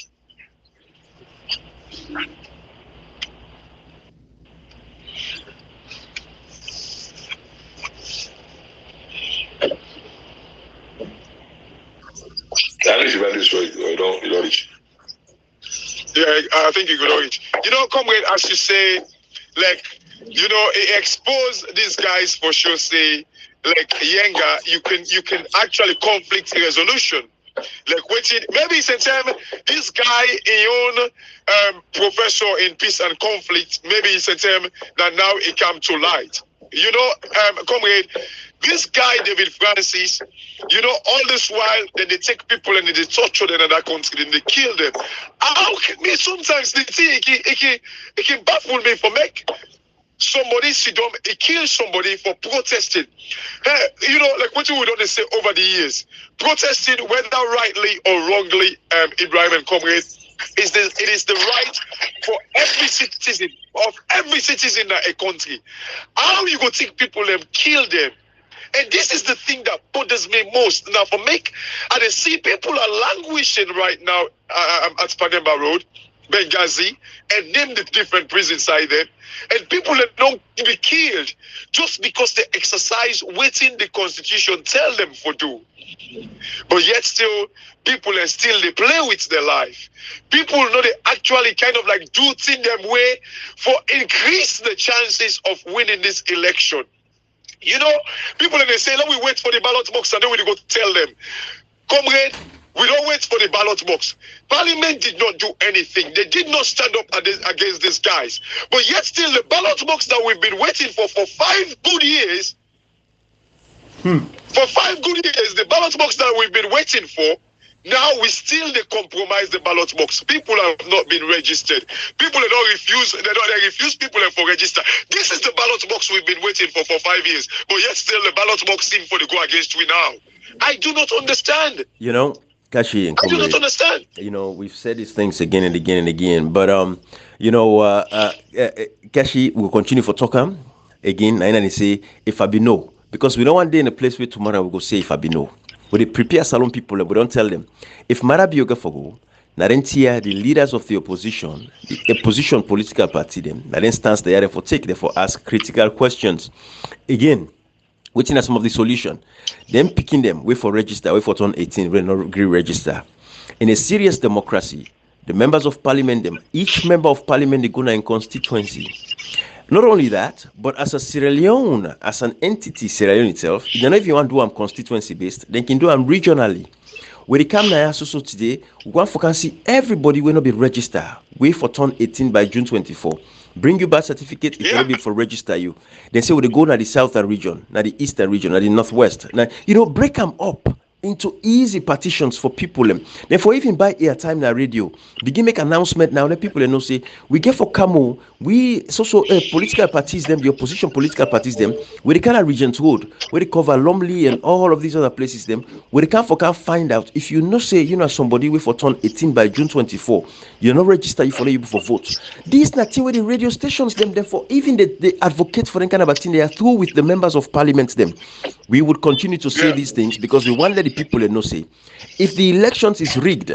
If you this way, you don't reach. Yeah, I think you could reach. Comrade, as you say, expose these guys for sure. Say, Yenga, you can actually conflict resolution. Waiting, maybe it's a time this guy in professor in peace and conflict. Maybe it's a time that now it come to light. Comrade, this guy David Francis, all this while then they take people and they torture them in that country, then they kill them. How can me sometimes the thing it can baffle me for make somebody sit down, he kills somebody for protesting. What we don't say over the years, protesting whether rightly or wrongly, Ibrahim and comrade, it is the right for every citizen in a country. How you go take people and kill them? And this is the thing that bothers me most. Now, I see people are languishing right now at Panemba Road, Benghazi, and name the different prisons inside there. And people are not to be killed just because they exercise waiting the Constitution tell them for do. But yet still, people are still, they play with their life. People know they actually kind of do thing them way for increase the chances of winning this election. People they say, let me wait for the ballot box and then we go tell them, comrade, we don't wait for the ballot box. Parliament did not do anything. They did not stand up against these guys. But yet still the ballot box that we've been waiting for 5 good years, for 5 good years, the ballot box that we've been waiting for, now we still they compromise the ballot box. People have not been registered. People are not refuse. They refuse people for register. This is the ballot box we've been waiting for 5 years. But yet still the ballot box seems for to go against we now. I do not understand. Kashi and Comrade, I do not understand. We've said these things again and again and again. But Kashi will continue for talk again. And say if I be no, because we don't want day in a place where tomorrow we go say if I be no. We prepare salon people, we don't tell them. If Marabioga for go, Now then here the leaders of the opposition political party them. Now then stands there for take, therefore ask critical questions. Again, waiting at some of the solution. Then picking them, wait for register, wait for turn 18, we not agree register. In a serious democracy, the members of parliament, them, each member of parliament, they go in constituency. Not only that, but as a Sierra Leone, as an entity, Sierra Leone itself, you know, if you want to do them constituency based, then you can do them regionally. When they come now, so today, we want to see everybody will not be registered. Wait for turn 18 by June 24. Bring your birth certificate if not be for register you. Then say, they go to the southern region, now the eastern region, now the northwest. Now, break them up into easy partitions for people. Then for even buy airtime na radio, begin make announcement now, let people know say, we get for Camo, we political parties them, the opposition political parties them, where they kind of Regent Road, where they cover Lumley and all of these other places them, where they can find out if you know say somebody wait for turn 18 by June 24, you're not registered for you for vote. These not where the radio stations them, therefore even they advocate for them kind of a thing, they are through with the members of parliament them. We would continue to say these things because we want the people know say if the elections is rigged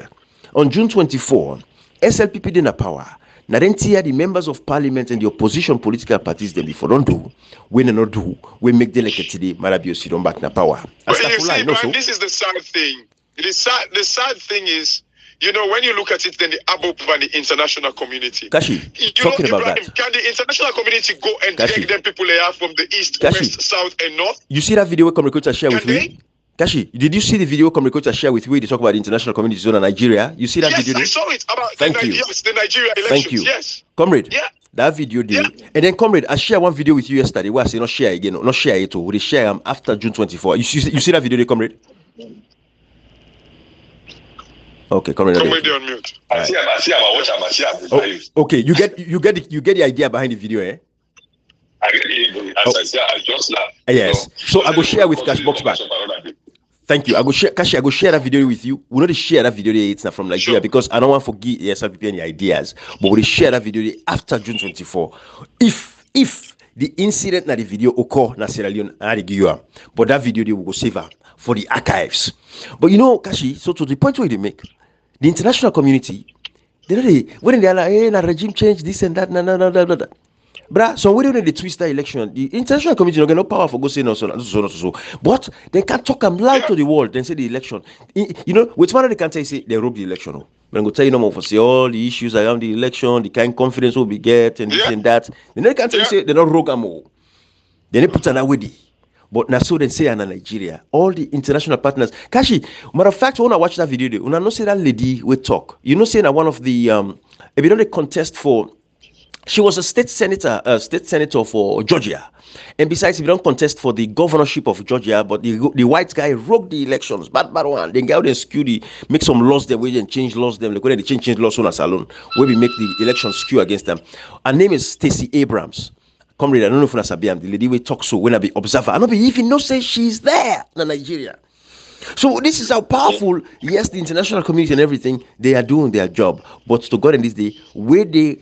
on June 24, SLPP in a power. Now then here the members of parliament and the opposition political parties them before don't do, we not do, we make delegate today, Marabio Sidon back na power. But you see, Brian, this is the sad thing. The sad thing is, when you look at it, then the ABOP and the international community. Kashi, talking about Ibrahim, that. Can the international community go and take them people they are from the east, west, south, and north? You see that video we Communicator share with me? Kashi, did you see the video Communicator share with me? They talk about the international community zone in Nigeria. You see that video? Yes, I saw it about the Nigeria elections. Thank you. Yes. Comrade. Yeah. That video there. Yeah. And then, comrade, I share one video with you yesterday. Where I say not share again, not share it. We share after June 24. You see that video there, comrade? Okay, comrade. Comrade on mute. Right. Okay, you get the idea behind the video, eh? I get it. As I said, I just laugh. Yes. So I go share with Cashbox back. Thank you. I go share that video with you. We'll not share that video there. It's not from Nigeria because I don't want to forget SLPP any ideas. But we'll share that video there after June 24. If the incident na the video occur na Sierra Leone, I give you. But that video they will go save her for the archives. But Kashi, so to the point where they make, the international community, when they are like, hey, na regime change, this and that, no. Bruh, so when they twist that election, the international community don't get no power for go say no, so. But they can talk them loud to the world, then say the election. Which one they can say they robbed the election. I'm going to tell you no more for say all the issues around the election, the kind of confidence will be get and this and that. Then they can say they're not rogue more. Then they put an away. But now so they say in Nigeria, all the international partners. Kashi, matter of fact, when I watch that video, when I know say that lady we talk, say that one of the if you don't contest for. She was a state senator for Georgia. And besides, if you don't contest for the governorship of Georgia, but the white guy robbed the elections, bad one. Then go out and skew make some laws there, we change laws them, like when they change laws on a salon, where we make the election skew against them. Her name is Stacey Abrams. Comrade, I don't know if I the lady we talk so when I be observer. I don't be even no say she's there in Nigeria. So this is how powerful, yes, the international community and everything, they are doing their job. But to God in this day, where they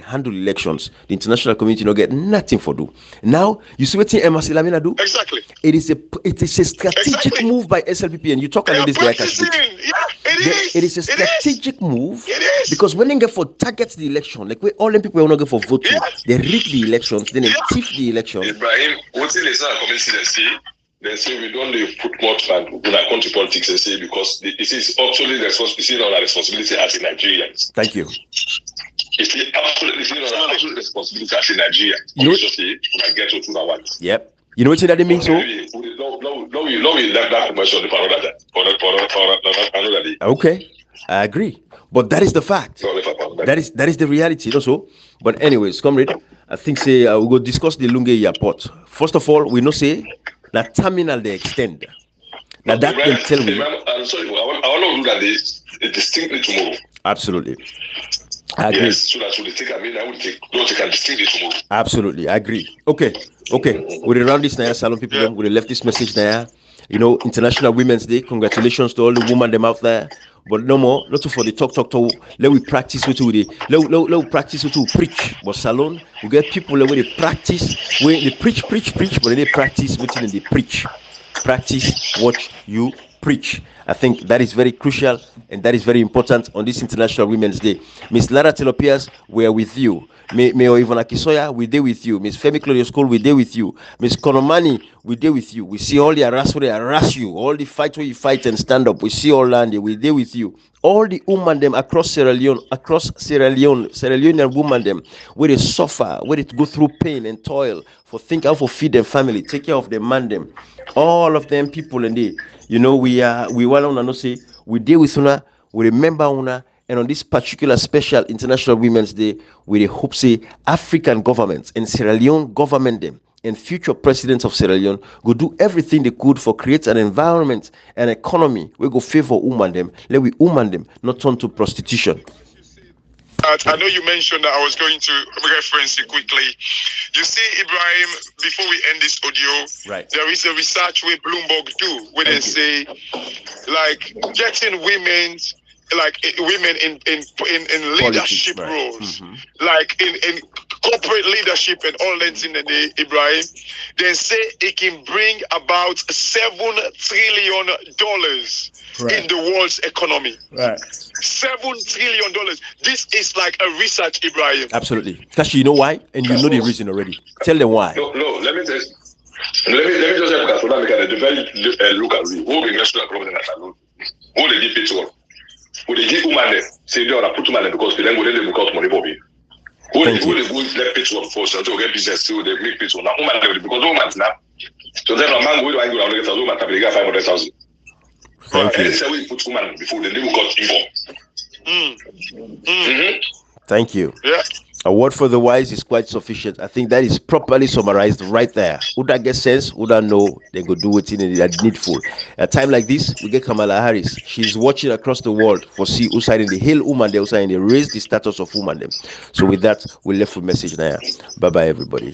handle elections, the international community don't get nothing for do. Now, you see what Emasi Lamina do? Exactly. It is a strategic move by SLPP, and you talk about this guy. It is a strategic move. It is. Because when they get for target the election, like where all them people will not get for voting, they rig the elections, then they thief the election. Ibrahim, what's in the community they say we don't put much and when I come to politics and say because this is actually the responsibility as a Nigerian. Thank you. It's absolutely responsibility as a Nigerian. When I get to that one. Yep. You know what that means? So no, we left that commercial for another day. Okay, I agree. But that is the fact. That is the reality also. But anyways, comrade, I think we'll go discuss the Lunge airport. First of all, we know say that terminal they extend. Now that can tell me. I'm sorry, I want to do that distinctly tomorrow. Absolutely. I agree. Yes, so that will take a distinctly tomorrow. Absolutely, I agree. Okay. With the round this now, Salon people, we left this message there. International Women's Day. Congratulations to all the women them out there. But no more, not for the talk. Let we practice what we let practice what we preach. But salon, we get people where they practice, where they preach, but they practice what they preach. Practice what you preach. I think that is very crucial and that is very important on this International Women's Day. Miss Lara Telopias, we are with you. Mayor Ivana Kisoya, we there with you. Miss Femi Claudio School, we there with you. Miss Konomani, we there with you. We see all the harassment, they harass you. All the fight where you fight and stand up. We see all land, we there with you. All the women them across Sierra Leonean women them, where they suffer, where they go through pain and toil for think how for feed their family, take care of their man them. All of them people and they, we want to say we deal with una, we remember una, and on this particular special International Women's Day, we hope say African governments and Sierra Leone government them and future presidents of Sierra Leone go do everything they could for create an environment and economy we go favor women them, let we woman them not turn to prostitution. I know you mentioned that I was going to reference it quickly. You see, Ibrahim, before we end this audio, right, there is a research where Bloomberg do where they say, like, getting women in leadership politics, roles, like in corporate leadership and all that in the day, Ibrahim, they say it can bring about $7 trillion in the world's economy. Right. $7 trillion. This is like a research, Ibrahim. Absolutely. Because you know why? And you know the reason already. Tell them why. No, let me just help you make a very look at you. Who the national problem in that alone? Who the deep picture? Who the give woman say they are put woman because they then go there because money Bobby. Who the good let picture for so to get business so they make picture now woman because woman now. So then a man go to angle and get a woman to get 500,000. Thank you. That's how we put woman before they will got income. Thank you. Yeah. A word for the wise is quite sufficient. I think that is properly summarized right there. Who that get sense, who that know, they go do it in that needful. At a time like this, we get Kamala Harris. She's watching across the world for see who's in the hail woman, they also in the raise the status of woman them. So with that, we left a message now. Bye bye everybody.